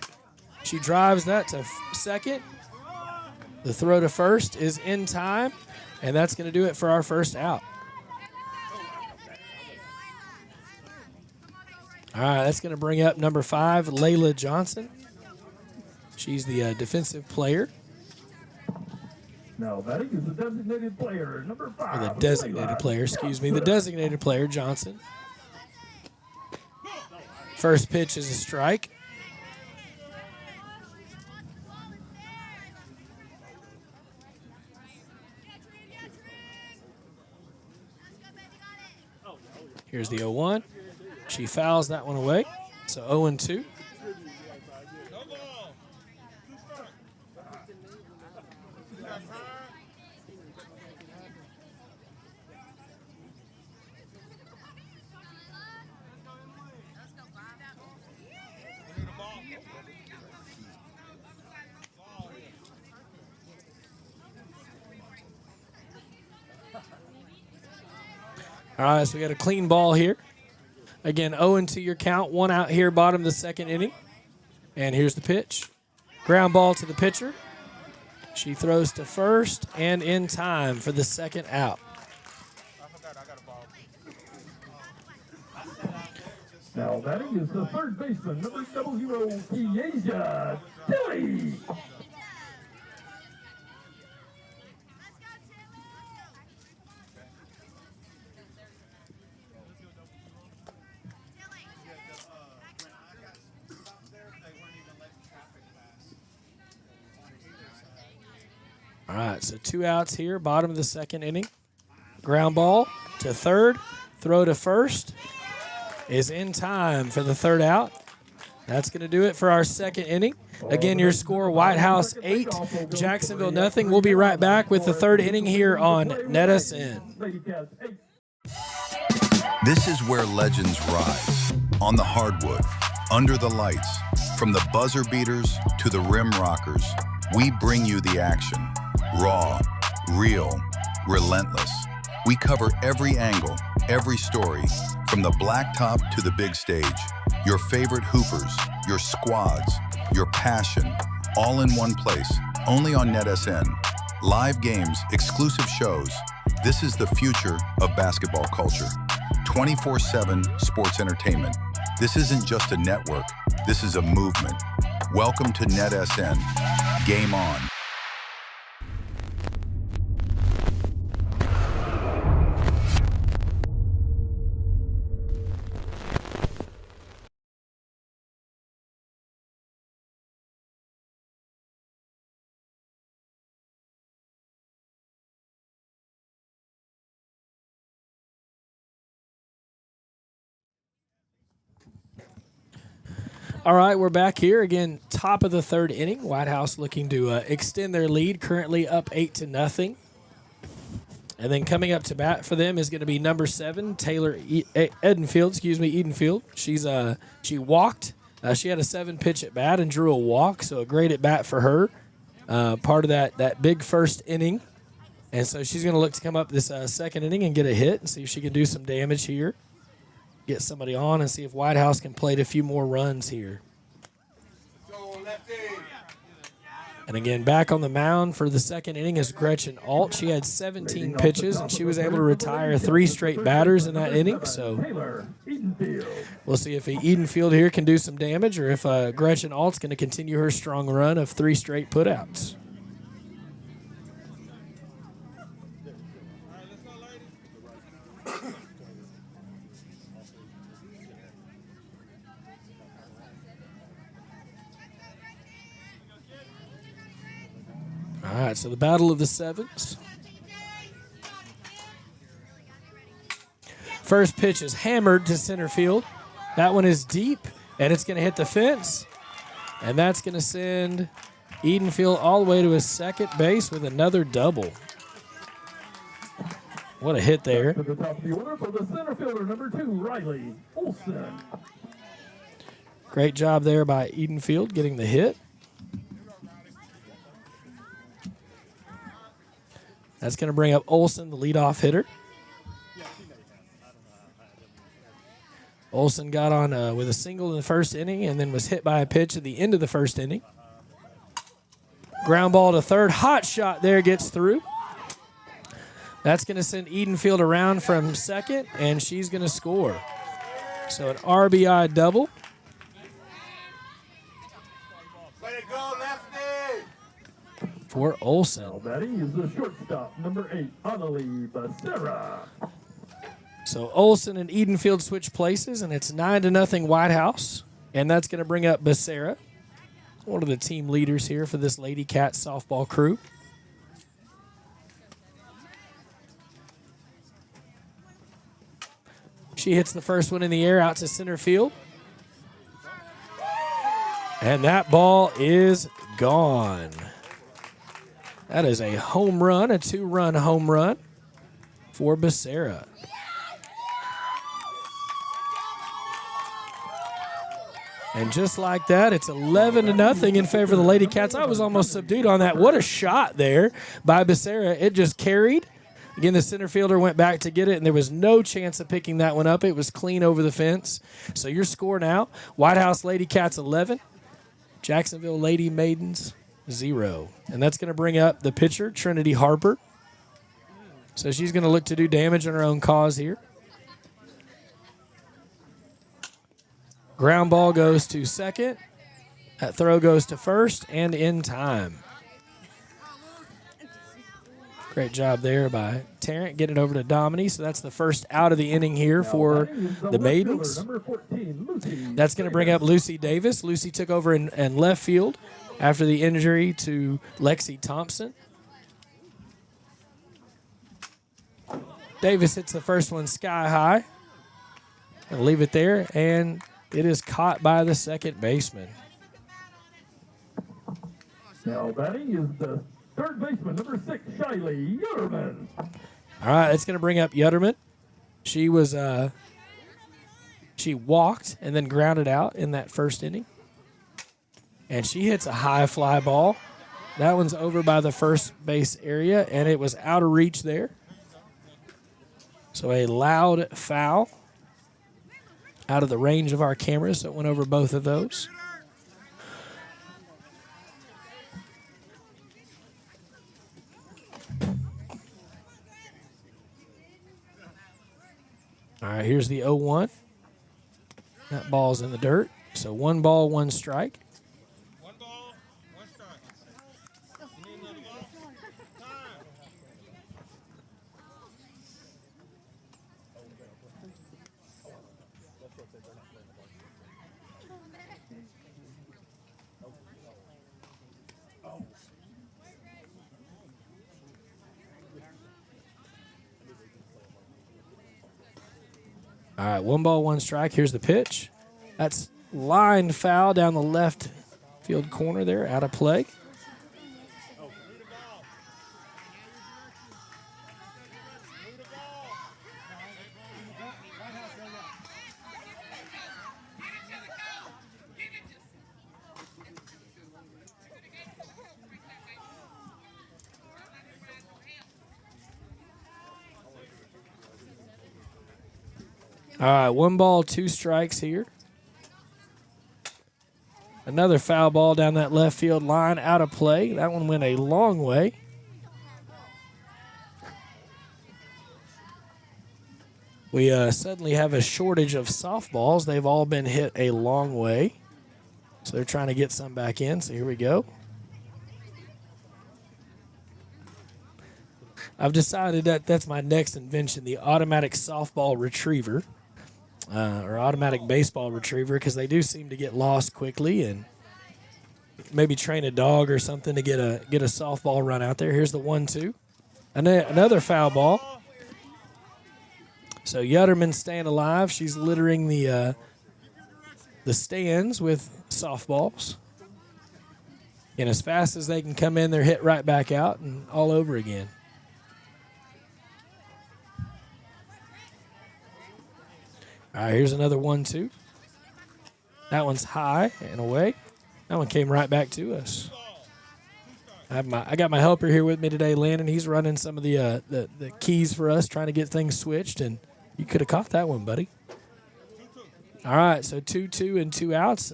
She drives that to second. The throw to first is in time, and that's going to do it for our first out. All right, that's going to bring up number 5, Layla Johnson. She's the defensive player. Now batting is the designated player, number 5. Or the designated player, excuse me. The designated player, Johnson. First pitch is a strike. Here's the 0-1. She fouls that one away. So 0-2. All right, so we got a clean ball here. Again, 0-2 your count. 1 out here, bottom of the second inning. And here's the pitch. Ground ball to the pitcher. She throws to first and in time for the second out. Now batting is the third baseman, number 00, Kiesha Tilly. All right, so 2 outs here, bottom of the second inning. Ground ball to third, throw to first is in time for the third out. That's going to do it for our second inning. Again, your score, Whitehouse 8, Jacksonville nothing. We'll be right back with the third inning here on NETSN. This is where legends rise. On the hardwood, under the lights, from the buzzer beaters to the rim rockers, we bring you the action. Raw, real, relentless. We cover every angle, every story, from the blacktop to the big stage. Your favorite hoopers, your squads, your passion, all in one place, only on NETSN. Live games, exclusive shows. This is the future of basketball culture. 24/7 sports entertainment. This isn't just a network, this is a movement. Welcome to NETSN. Game on. All right, we're back here again. Top of the third inning. Whitehouse looking to extend their lead. Currently up 8-0. And then coming up to bat for them is going to be number 7, Taylor Edenfield. She walked. She had a 7-pitch at bat and drew a walk, so a great at bat for her. Part of that big first inning. And so she's going to look to come up this second inning and get a hit and see if she can do some damage here. Get somebody on and see if Whitehouse can plate a few more runs here. And again, back on the mound for the second inning is Gretchen Alt. She had 17 pitches, and she was able to retire 3 straight batters in that inning. So we'll see if Edenfield here can do some damage or if Gretchen Alt's going to continue her strong run of 3 straight putouts. All right, so the battle of the sevens. First pitch is hammered to center field. That one is deep, and it's going to hit the fence. And that's going to send Edenfield all the way to his second base with another double. What a hit there. To the top of the order for the center fielder, number 2, Riley Olson. Great job there by Edenfield getting the hit. That's going to bring up Olson, the leadoff hitter. Olson got on with a single in the first inning and then was hit by a pitch at the end of the first inning. Ground ball to third. Hot shot there, gets through. That's going to send Edenfield around from second, and she's going to score. So an RBI double. Way to go, lefty! For Olson. Now batting is the shortstop, number 8, Annalie Becerra. So Olson and Edenfield switch places, and it's 9-0 Whitehouse. And that's going to bring up Becerra, one of the team leaders here for this Lady Cats softball crew. She hits the first one in the air out to center field. And that ball is gone. That is a home run, a 2-run home run for Becerra. And just like that, it's 11-0 in favor of the Lady Cats. I was almost subdued on that. What a shot there by Becerra. It just carried. Again, the center fielder went back to get it, and there was no chance of picking that one up. It was clean over the fence. So your score now, Whitehouse Lady Cats 11, Jacksonville Lady Maidens 0. And that's going to bring up the pitcher, Trinity Harper. So she's going to look to do damage on her own cause here. Ground ball goes to second. That throw goes to first and in time. Great job there by Tarrant getting it over to Domini. So that's the first out of the inning here for the Maidens. That's going to bring up Lucy Davis. Lucy took over in left field after the injury to Lexi Thompson. Davis hits the first one sky high. I'll leave it there, and it is caught by the second baseman. Now batting is the third baseman, number 6, Shiley Yutterman. All right, it's going to bring up Yutterman. She was she walked and then grounded out in that first inning. And she hits a high fly ball. That one's over by the first base area, and it was out of reach there. So a loud foul out of the range of our cameras, so it went over both of those. All right, here's the 0-1. That ball's in the dirt. So 1 ball, 1 strike. 1 ball, 1 strike. You need another ball? Time. All right, 1 ball, 1 strike. Here's the pitch. That's line foul down the left field corner there, out of play. All right, 1 ball, 2 strikes here. Another foul ball down that left field line, out of play. That one went a long way. We suddenly have a shortage of softballs. They've all been hit a long way. So they're trying to get some back in. So here we go. I've decided that that's my next invention, the automatic softball retriever. Or automatic baseball retriever, because they do seem to get lost quickly, and maybe train a dog or something to get a softball run out there. Here's the 1-2. Another foul ball. So Yutterman's staying alive. She's littering the stands with softballs. And as fast as they can come in, they're hit right back out and all over again. All right, here's another 1-2. That one's high and away. That one came right back to us. I got my helper here with me today, Landon. He's running some of the keys for us, trying to get things switched, and you could have caught that one, buddy. All right, so 2-2 and 2 outs.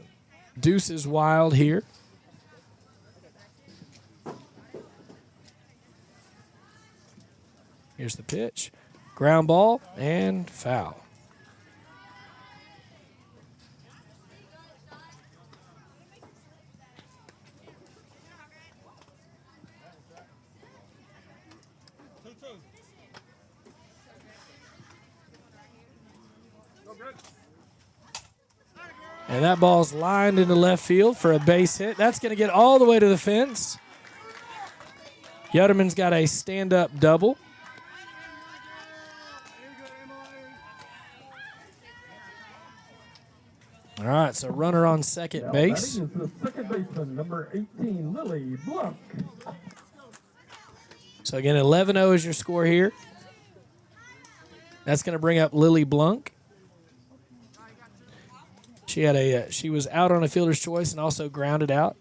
Deuce is wild here. Here's the pitch. Ground ball and foul. And that ball's lined into left field for a base hit. That's going to get all the way to the fence. Yutterman's got a stand-up double. All right, so runner on second base. That is the second baseman, number 18, Lily Bluck. So again, 11-0 is your score here. That's going to bring up Lily Blunk. She was out on a fielder's choice and also grounded out.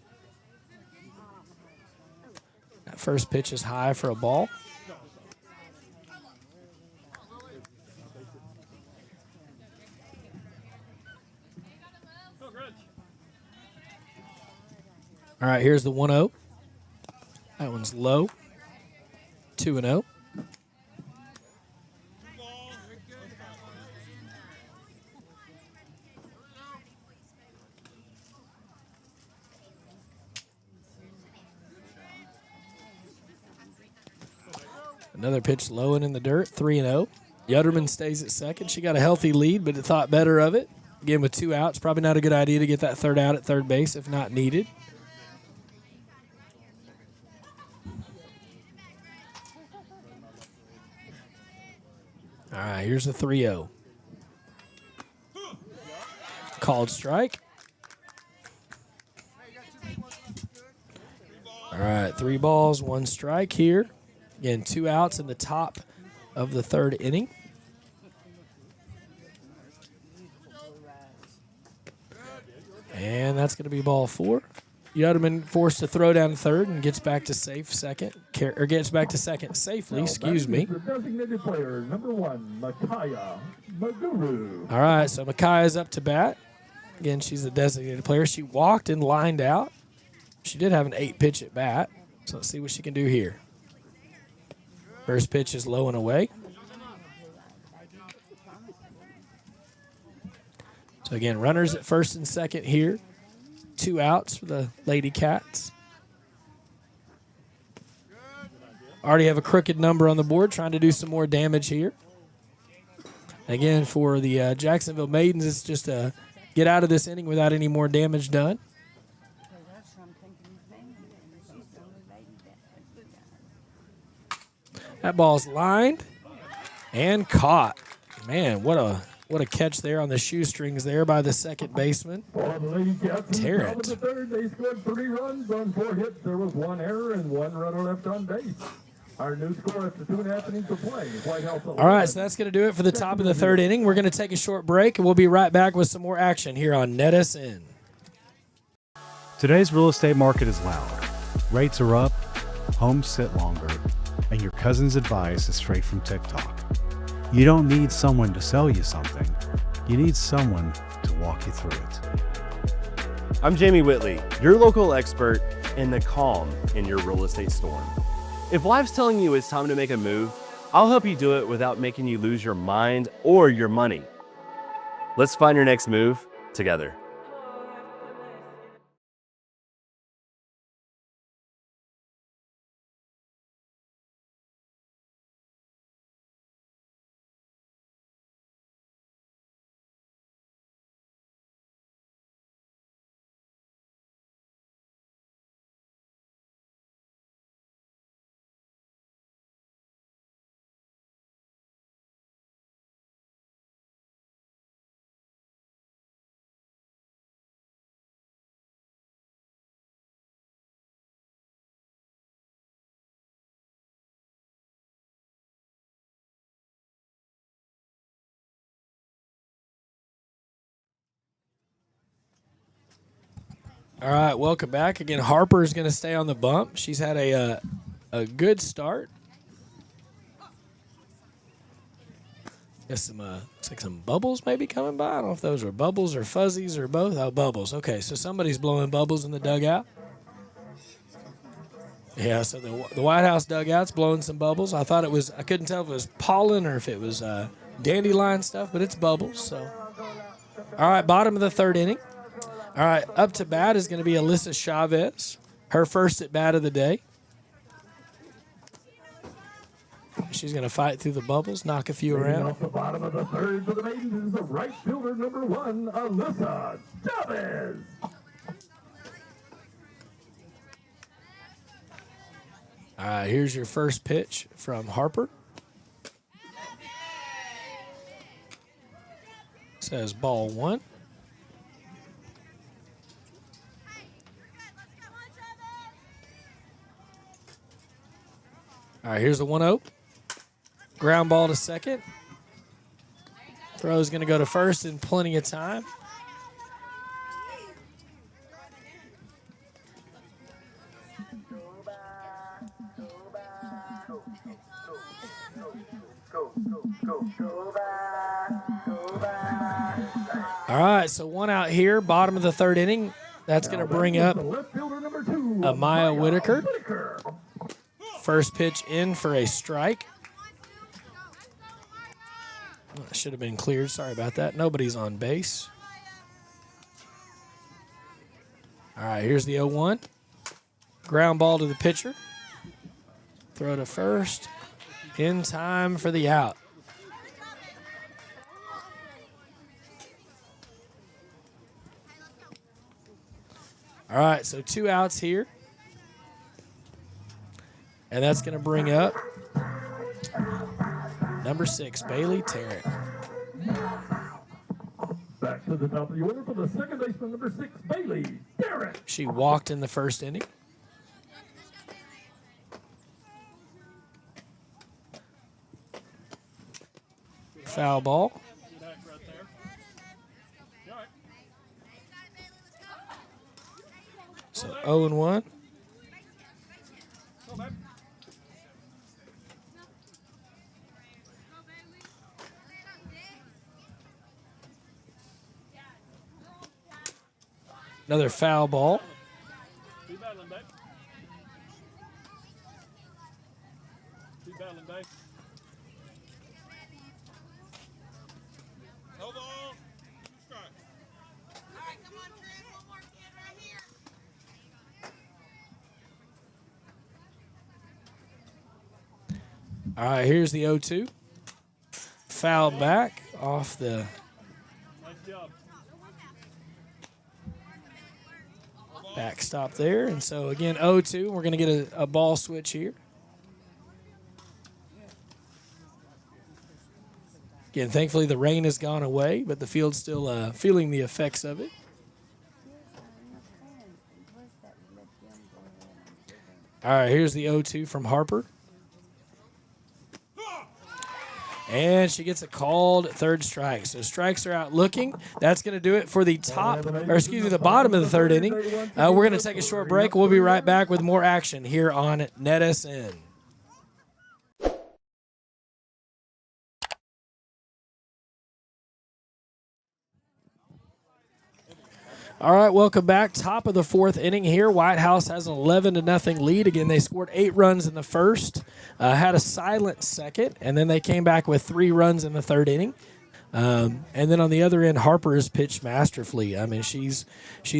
That first pitch is high for a ball. All right, here's the 1-0. That one's low. 2-0. Another pitch low and in the dirt, 3-0. Yutterman stays at second. She got a healthy lead, but thought better of it. Again, with 2 outs, probably not a good idea to get that third out at third base if not needed. All right, here's a 3-0. Called strike. All right, 3 balls, 1 strike here. Again, 2 outs in the top of the third inning. And that's going to be ball 4. Yutterman forced to throw down third and gets back to second safely, excuse me. The designated player, number 1, Micaiah Maguru. All right, so Micaiah's up to bat. Again, she's a designated player. She walked and lined out. She did have an 8-pitch at bat, so let's see what she can do here. First pitch is low and away. So again, runners at first and second here. 2 outs for the Lady Cats. Already have a crooked number on the board, trying to do some more damage here. Again, for the Jacksonville Maidens, it's just to get out of this inning without any more damage done. That ball's lined and caught. Man, what a What a catch there on the shoestrings there by the second baseman. For the Lady Cats, Tarrant. top of the third, they scored 3 runs on 4 hits. There was 1 error and 1 runner left on base. Our new score after 2.5 innings of play. Whitehouse. All right, so that's going to do it for the top of the third inning. We're going to take a short break, and we'll be right back with some more action here on NETSN. Today's real estate market is loud. Rates are up, homes sit longer, and your cousin's advice is straight from TikTok. You don't need someone to sell you something. You need someone to walk you through it. I'm Jamie Whitley, your local expert in the calm in your real estate storm. If life's telling you it's time to make a move, I'll help you do it without making you lose your mind or your money. Let's find your next move together. All right, welcome back. Again, Harper is going to stay on the bump. She's had a good start. Got some, looks like some bubbles maybe coming by. I don't know if those are bubbles or fuzzies or both. Oh, bubbles. Okay, so somebody's blowing bubbles in the dugout. Yeah, so the Whitehouse dugout's blowing some bubbles. I couldn't tell if it was pollen or if it was dandelion stuff, but it's bubbles. So, all right, bottom of the third inning. All right, up to bat is going to be Alyssa Chavez, her first at bat of the day. She's going to fight through the bubbles, knock a few around. Off the bottom of the third for the Maidens is the right fielder, number 1, Alyssa Chavez. All right, here's your first pitch from Harper. Says ball 1. All right, here's the 1-0. Ground ball to second. Throw's going to go to first in plenty of time. All right, so 1 out here, bottom of the third inning. That's going to bring up Amaya Whitaker. First pitch in for a strike. Should have been cleared. Sorry about that. Nobody's on base. All right, here's the 0-1. Ground ball to the pitcher. Throw to first. In time for the out. All right, so 2 outs here. And that's going to bring up number 6, Bailey Tarrant. Back to the top of the order for the second baseman, number 6, Bailey Tarrant. She walked in the first inning. Foul ball. So 0-1. Another foul ball. Keep battling, babe. Keep battling, babe. Hold on. Strike. All right, come on, Trent. One more kid right here. All right, here's the 0-2. Foul back off the Nice job. backstop there. And so, again, 0-2. We're going to get a ball switch here. Again, thankfully the rain has gone away, but the field's still feeling the effects of it. All right, here's the 0-2 from Harper. And she gets a called third strike. So strikes are out looking. That's going to do it for the the bottom of the third inning. We're going to take a short break. We'll be right back with more action here on NETSN. All right, welcome back. Top of the fourth inning here. Whitehouse has an 11-0 lead. Again, they scored 8 runs in the first, had a silent second, and then they came back with 3 runs in the third inning. And then on the other end, Harper has pitched masterfully. I mean, she's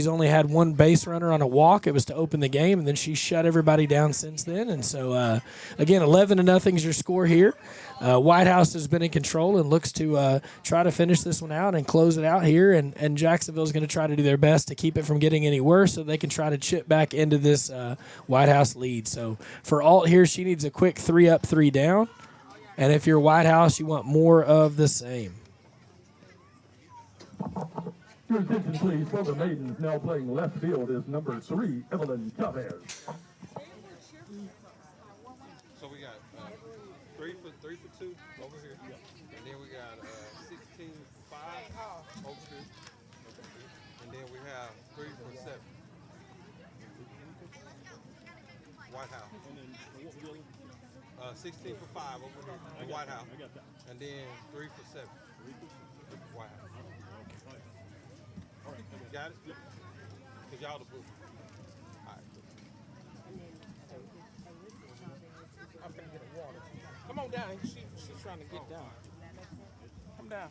only had 1 base runner on a walk. It was to open the game, and then she shut everybody down since then. And so, again, 11-0 is your score here. Whitehouse has been in control and looks to try to finish this one out and close it out here. And Jacksonville is going to try to do their best to keep it from getting any worse so they can try to chip back into this Whitehouse lead. So for Alt here, she needs a quick 3 up, 3 down. And if you're Whitehouse, you want more of the same. Your attention, please, for the maidens now playing left field is number 3, Evelyn Chavez. So we got 3 for 2 over here, and then we got 16-5 over here, and then we have 3 for 7. Whitehouse. 16 for 5 over here, Whitehouse, and then 3 for 7. Whitehouse. Got it? Cause y'all the blue. All right. I'm gonna get a water. Come on down. She's trying to get down. Come down.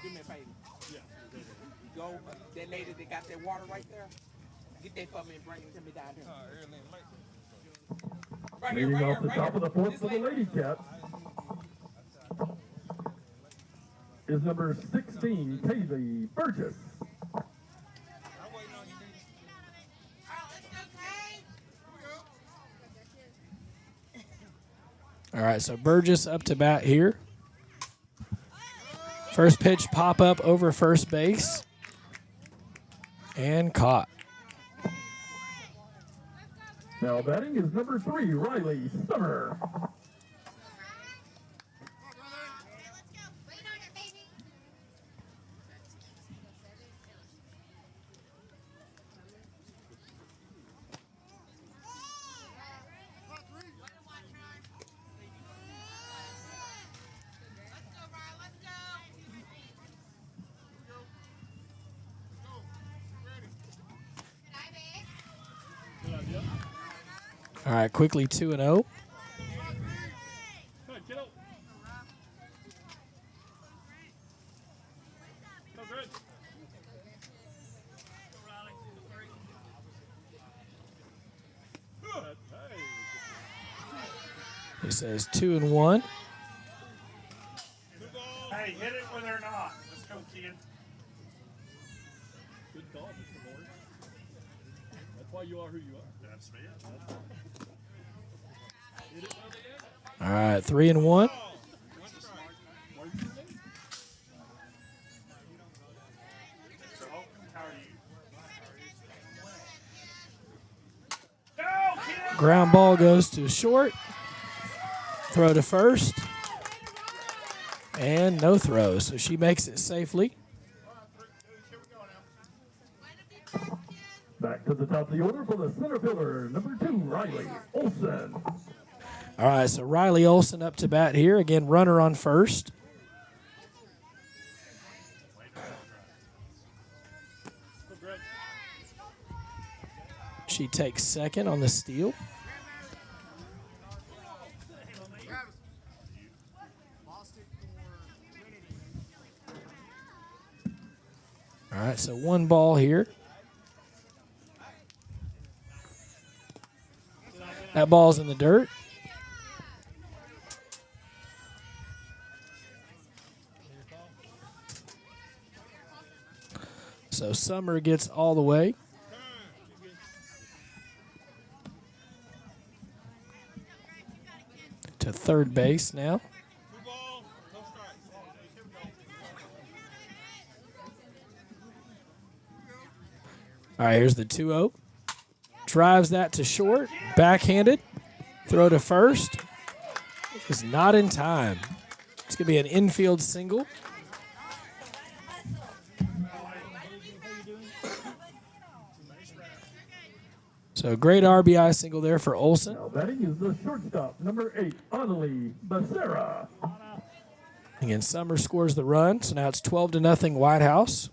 Do me a favor. Yeah. Go. That lady that got that water right there. Get that for me and bring it to me down here. Leading off the top of the fourth for the Lady Cats is number 16, Kaylee Burgess. All right, so Burgess up to bat here. First pitch pop up over first base. And caught. Now batting is number 3, Riley Summer. All right, quickly 2-0. He says 2-1. Hey, hit it where they're not. Let's go, kid. Good call, Mr. Moore. That's why you are who you are. That's me. All right, 3-1. Ground ball goes to short. Throw to first. And no throw, so she makes it safely. Back to the top of the order for the center fielder, number 2, Riley Olson. All right, so Riley Olson up to bat here. Again, runner on first. She takes second on the steal. All right, so 1 ball here. That ball's in the dirt. So Summer gets all the way. to third base now. All right, here's the 2-0. Drives that to short. Backhanded. Throw to first. Is not in time. It's going to be an infield single. So great RBI single there for Olson. Now batting is the shortstop, number 8, Annalie Becerra. Again, Summer scores the run, so now it's 12-0 Whitehouse.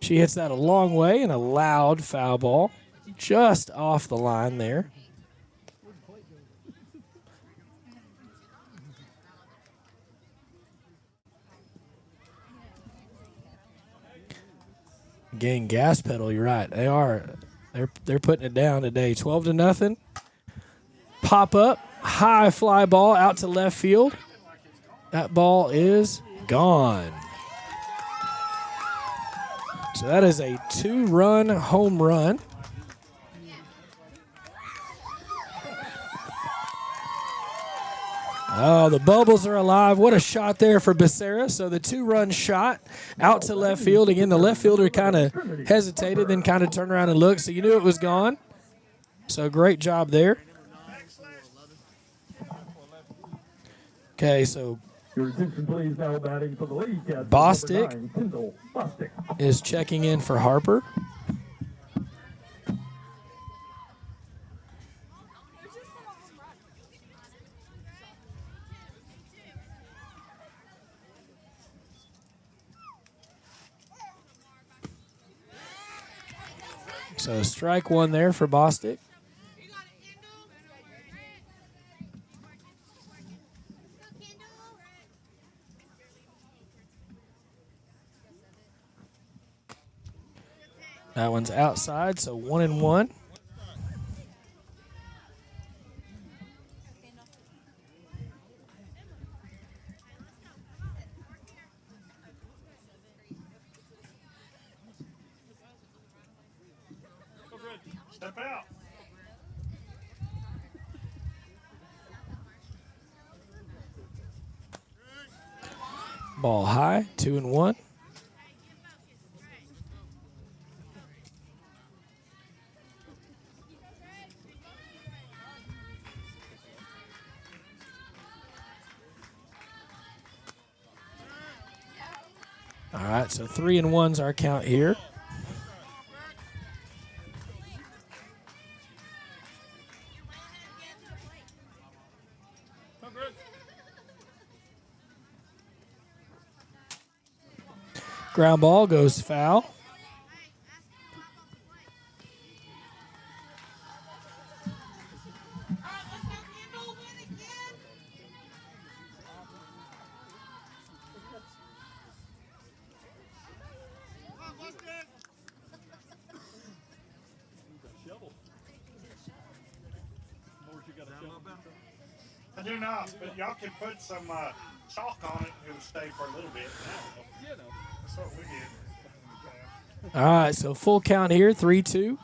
She hits that a long way and a loud foul ball, just off the line there. Again, gas pedal, you're right. They are. They're putting it down today. 12-0. Pop up, high fly ball out to left field. That ball is gone. So that is a 2-run home run. Oh, the bubbles are alive. What a shot there for Becerra. So the 2-run shot out to left field. Again, the left fielder kind of hesitated, then kind of turned around and looked. So you knew it was gone. So great job there. Okay, so Your attention, please. Now batting for the Lady Cats. Bostic Number 9, Kendall Bostic. is checking in for Harper. So strike one there for Bostic. That one's outside, so 1-1. Step out. Ball high, 2-1. All right, so 3-1's our count here. Ground ball goes foul. I do not, but y'all can put some chalk on it. It'll stay for a little bit. That's what we did. All right, so full count here, 3-2.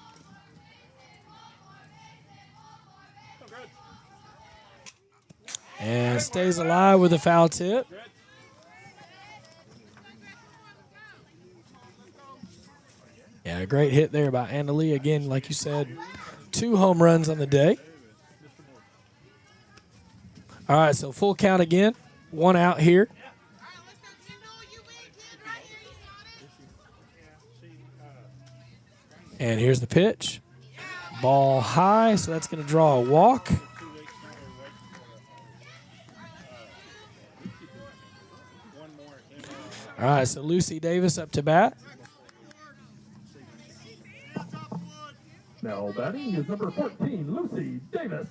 And stays alive with a foul tip. Yeah, a great hit there by Annalie. Again, like you said, 2 home runs on the day. All right, so full count again. 1 out here. And here's the pitch. Ball high, so that's going to draw a walk. All right, so Lucy Davis up to bat. Now batting is number 14, Lucy Davis.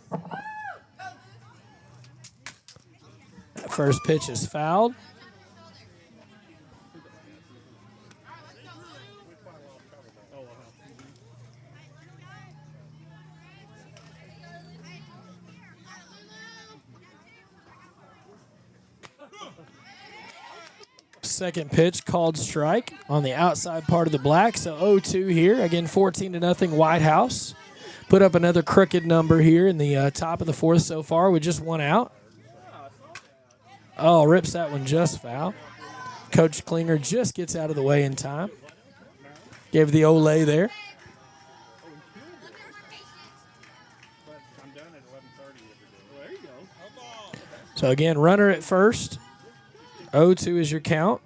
That first pitch is fouled. Second pitch called strike on the outside part of the black. So 0-2 here. Again, 14-0 Whitehouse. put up another crooked number here in the top of the fourth so far with just one out. Oh, rips that one just foul. Coach Klinger just gets out of the way in time. Gave the Olay there. So again, runner at first. 0-2 is your count.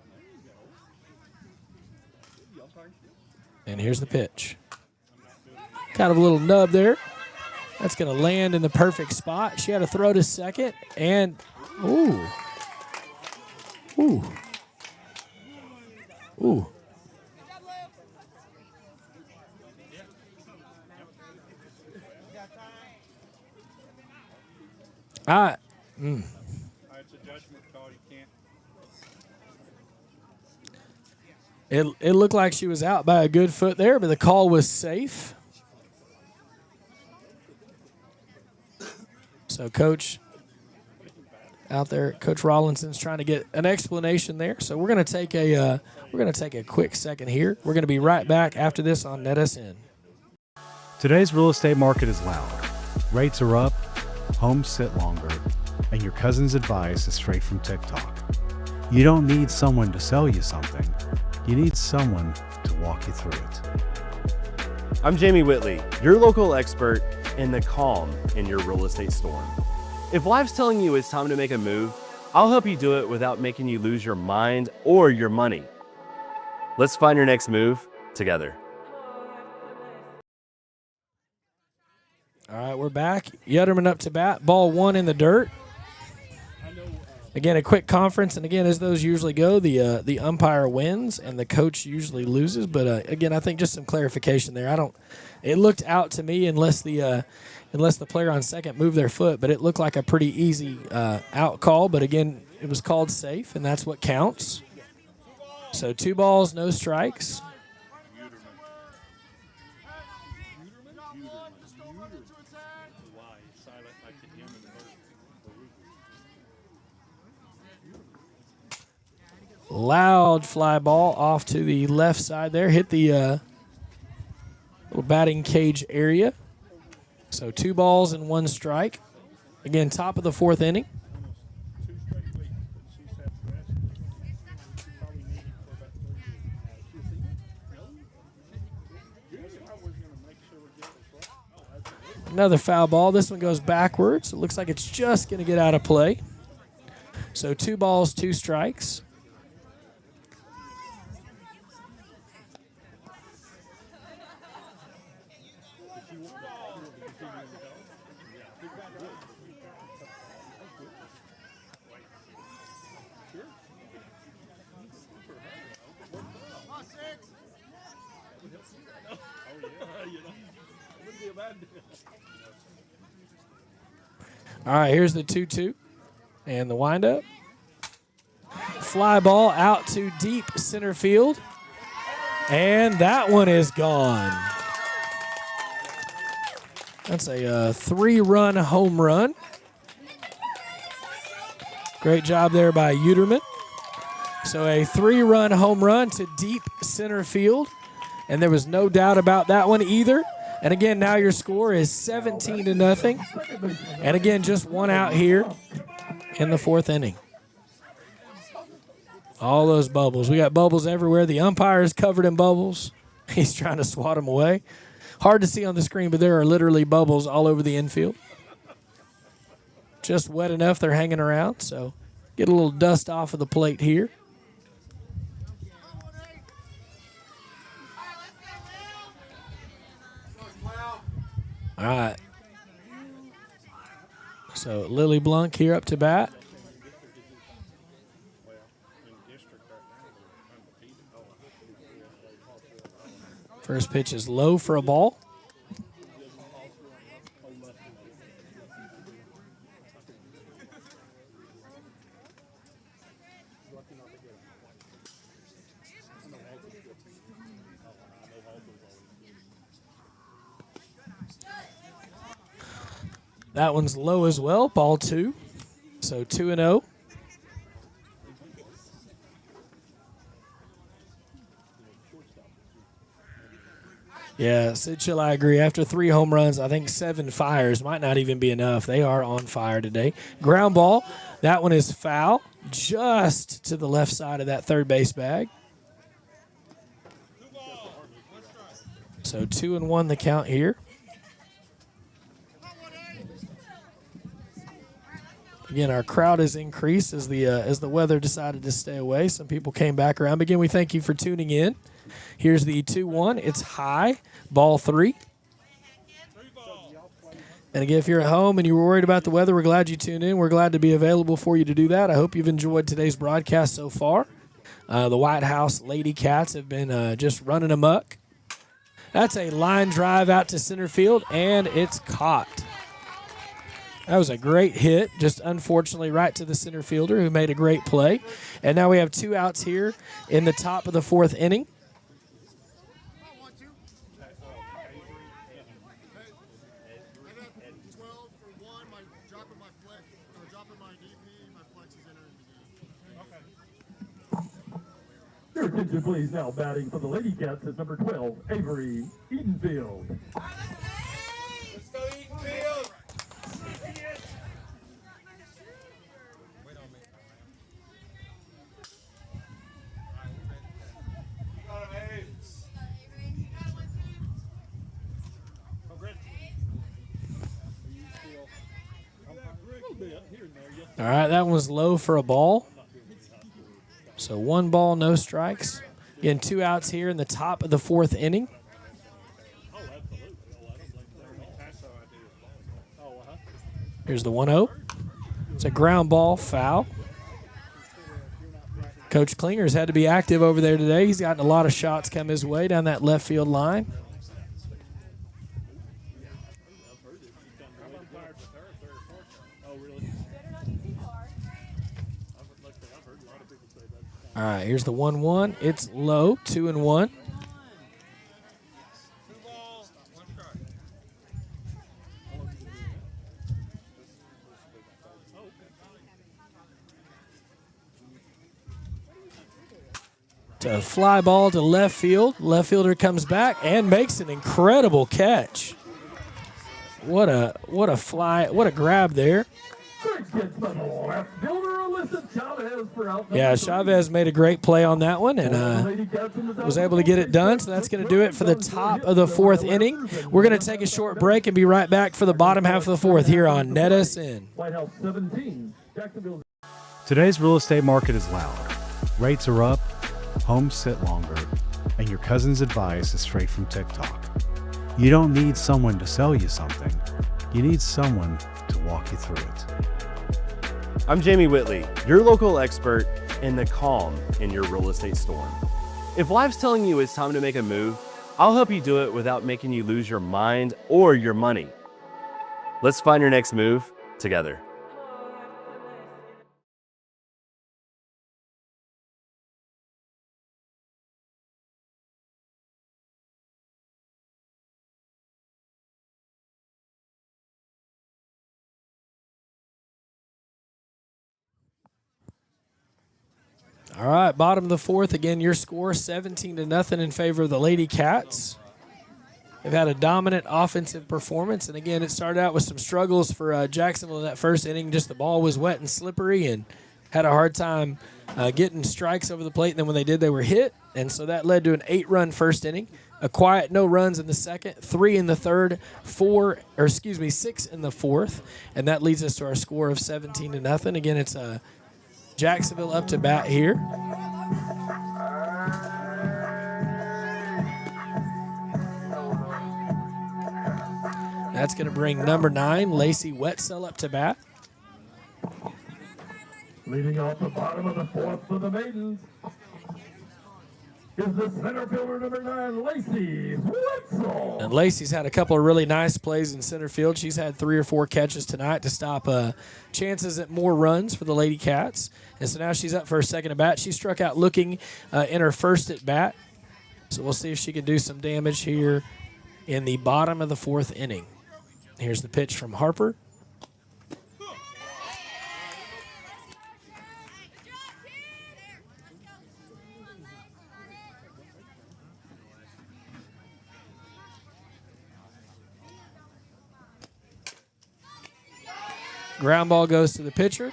And here's the pitch. Kind of a little nub there. That's going to land in the perfect spot. She had to throw to second, and ooh. Ooh. Ooh. It looked like she was out by a good foot there, but the call was safe. So Coach out there, Coach Rollinson's trying to get an explanation there. So we're going to take a quick second here. We're going to be right back after this on NETSN. Today's real estate market is loud. Rates are up, homes sit longer, and your cousin's advice is straight from TikTok. You don't need someone to sell you something. You need someone to walk you through it. I'm Jamie Whitley, your local expert in the calm in your real estate storm. If life's telling you it's time to make a move, I'll help you do it without making you lose your mind or your money. Let's find your next move together. All right, we're back. Yutterman up to bat. Ball one in the dirt. Again, a quick conference, and again, as those usually go, the umpire wins and the coach usually loses. But again, I think just some clarification there. It looked out to me unless the player on second moved their foot, but it looked like a pretty easy out call. But again, it was called safe, and that's what counts. So 2 balls, no strikes. Loud fly ball off to the left side there. Hit the little batting cage area. So 2 balls and 1 strike. Again, top of the 4th inning. Another foul ball. This one goes backwards. It looks like it's just going to get out of play. So 2 balls, 2 strikes. All right, here's the 2-2 and the windup. Fly ball out to deep center field, and that one is gone. That's a 3-run home run. Great job there by Uterman. So a 3-run home run to deep center field, and there was no doubt about that one either. And again, now your score is 17-0. And again, just 1 out here in the 4th inning. All those bubbles. We got bubbles everywhere. The umpire is covered in bubbles. He's trying to swat them away. Hard to see on the screen, but there are literally bubbles all over the infield. Just wet enough they're hanging around. So get a little dust off of the plate here. All right. So Lily Blunk here up to bat. First pitch is low for a ball. That one's low as well, ball 2. So 2-0. Yeah, Sid Chill, I agree. After 3 home runs, I think 7 fires might not even be enough. They are on fire today. Ground ball, that one is foul, just to the left side of that third base bag. So 2-1 the count here. Again, our crowd has increased as the weather decided to stay away. Some people came back around. But again, we thank you for tuning in. Here's the 2-1. It's high, ball 3. And again, if you're at home and you were worried about the weather, we're glad you tuned in. We're glad to be available for you to do that. I hope you've enjoyed today's broadcast so far. The Whitehouse Lady Cats have been just running amok. That's a line drive out to center field, and it's caught. That was a great hit, just unfortunately right to the center fielder who made a great play. And now we have 2 outs here in the top of the 4th inning. Your attention, please. Now batting for the Lady Cats is number 12, Avery Edenfield. Let's go Edenfield. Wait on me. All right, that one was low for a ball. So 1 ball, no strikes. Again, 2 outs here in the top of the 4th inning. Here's the 1-0. It's a ground ball, foul. Coach Klinger's had to be active over there today. He's gotten a lot of shots come his way down that left field line. All right, here's the 1-1. It's low, 2-1. It's a fly ball to left field. Left fielder comes back and makes an incredible catch. What a fly, what a grab there. Yeah, Chavez made a great play on that one and was able to get it done. So that's going to do it for the top of the 4th inning. We're going to take a short break and be right back for the bottom half of the 4th here on NETSN. Whitehouse 17, Jacksonville. Today's real estate market is loud. Rates are up, homes sit longer, and your cousin's advice is straight from TikTok. You don't need someone to sell you something. You need someone to walk you through it. I'm Jamie Whitley, your local expert in the calm in your real estate storm. If life's telling you it's time to make a move, I'll help you do it without making you lose your mind or your money. Let's find your next move together. All right, bottom of the 4th. Again, your score 17-0 in favor of the Lady Cats. They've had a dominant offensive performance, and again, it started out with some struggles for Jacksonville in that first inning. Just the ball was wet and slippery, and had a hard time getting strikes over the plate. And then when they did, they were hit, and so that led to an 8-run first inning. A quiet no runs in the second, 3 in the third, 6 in the fourth, and that leads us to our score of 17-0. Again, it's Jacksonville up to bat here. That's going to bring number 9, Lacey Wetzel, up to bat. Leading off the bottom of the 4th for the Maidens is the center fielder, number 9, Lacey Wetzel. And Lacey's had a couple of really nice plays in center field. She's had 3 or 4 catches tonight to stop chances at more runs for the Lady Cats. And so now she's up for her second at bat. She struck out looking in her first at bat. So we'll see if she can do some damage here in the bottom of the 4th inning. Here's the pitch from Harper. Ground ball goes to the pitcher.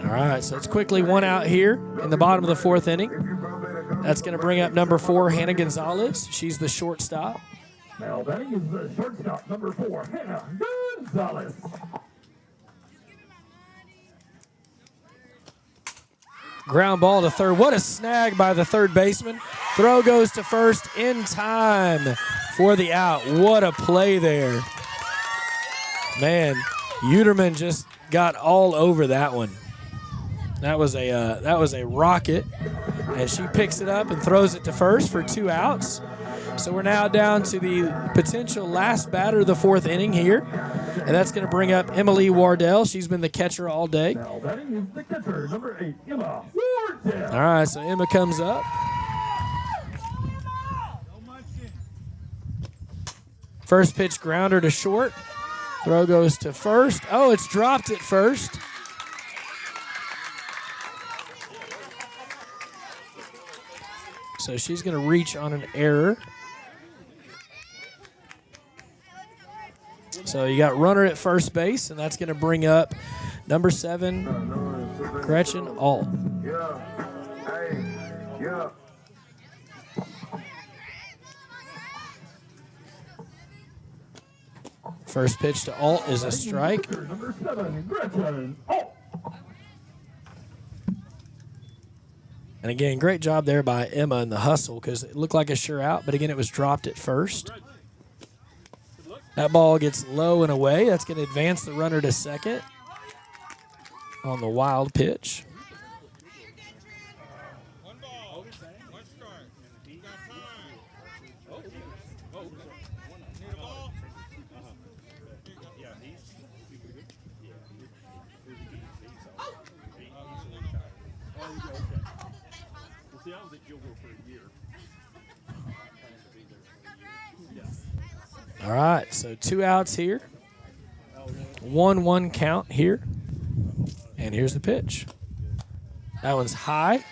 All right, so it's quickly 1 out here in the bottom of the 4th inning. That's going to bring up number 4, Hannah Gonzalez. She's the shortstop. Now batting is the shortstop, number 4, Hannah Gonzalez. Ground ball to third. What a snag by the third baseman. Throw goes to first in time for the out. What a play there. Man, Uterman just got all over that one. That was a rocket, and she picks it up and throws it to first for 2 outs. So we're now down to the potential last batter of the 4th inning here, and that's going to bring up Emily Wardell. She's been the catcher all day. Now batting is the catcher, number 8, Emma Wardell. All right, so Emma comes up. First pitch grounder to short. Throw goes to first. Oh, it's dropped at first. So she's going to reach on an error. So you got runner at first base, and that's going to bring up number 7, Gretchen Alt. First pitch to Alt is a strike. Number 7, Gretchen Alt. And again, great job there by Emma in the hustle because it looked like a sure out, but again, it was dropped at first. That ball gets low and away. That's going to advance the runner to second on the wild pitch. All right, so 2 outs here. 1-1 count here. And here's the pitch. That one's high.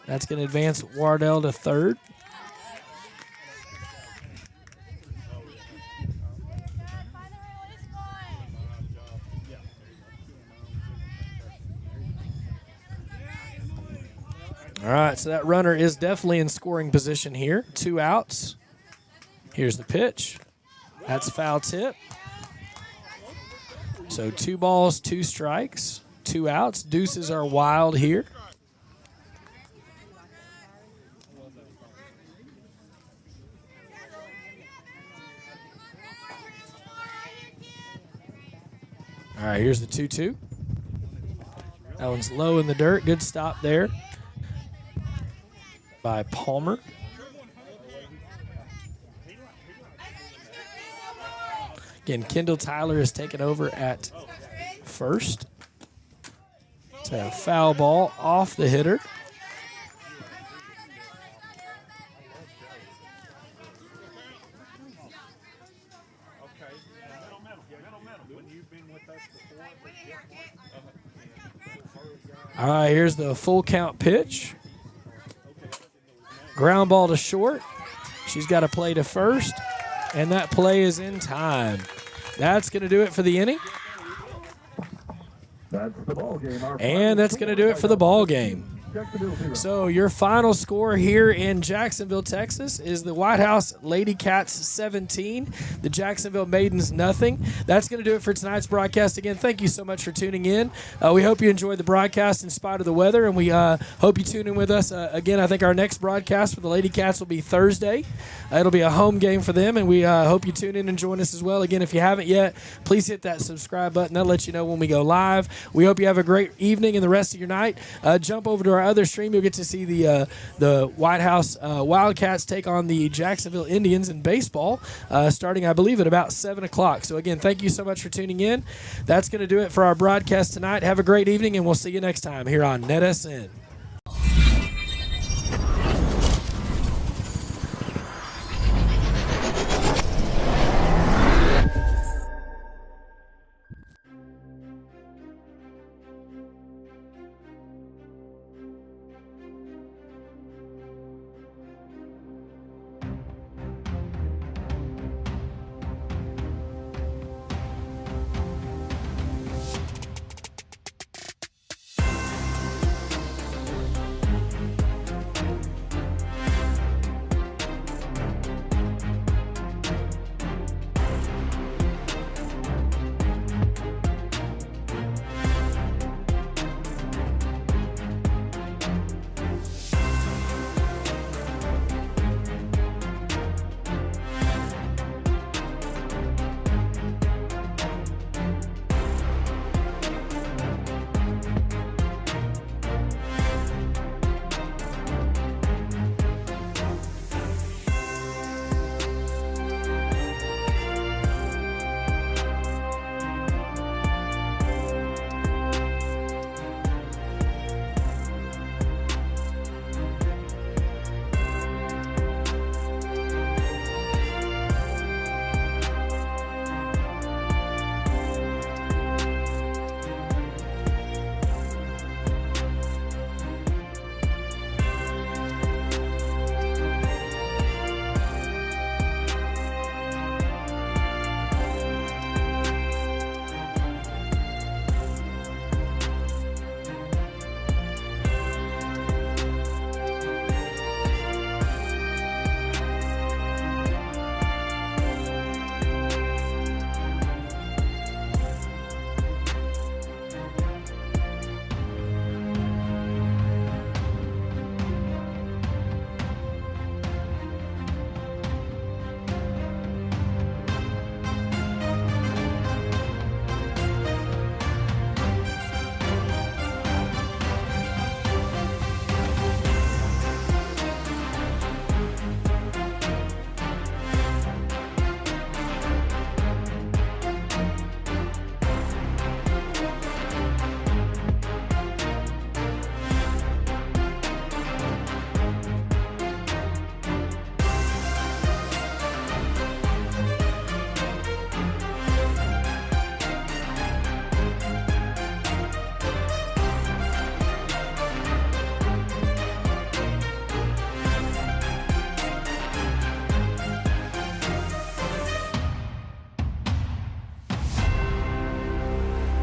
That's going to advance Wardell to third. All right, so that runner is definitely in scoring position here. 2 outs. Here's the pitch. That's foul tip. So 2 balls, 2 strikes, 2 outs. Deuces are wild here. All right, here's the 2-2. That one's low in the dirt. Good stop there by Palmer. Again, Kendall Tyler has taken over at first. So a foul ball off the hitter. All right, here's the full count pitch. Ground ball to short. She's got to play to first, and that play is in time. That's going to do it for the inning. That's the ball game. And that's going to do it for the ball game. So your final score here in Jacksonville, Texas is the Whitehouse Lady Cats 17, the Jacksonville Maidens nothing. That's going to do it for tonight's broadcast. Again, thank you so much for tuning in. We hope you enjoyed the broadcast in spite of the weather, and we hope you tune in with us. Again, I think our next broadcast for the Lady Cats will be Thursday. It'll be a home game for them, and we hope you tune in and join us as well. Again, if you haven't yet, please hit that subscribe button. That'll let you know when we go live. We hope you have a great evening and the rest of your night. Jump over to our other stream. You'll get to see the Whitehouse Wildcats take on the Jacksonville Indians in baseball starting, I believe, at about 7 o'clock. So, again, thank you so much for tuning in. That's going to do it for our broadcast tonight. Have a great evening, and we'll see you next time here on NETSN.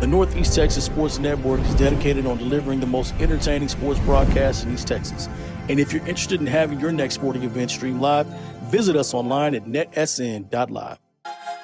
The Northeast Texas Sports Network is dedicated on delivering the most entertaining sports broadcasts in East Texas. And if you're interested in having your next sporting event streamed live, visit us online at netsn.live.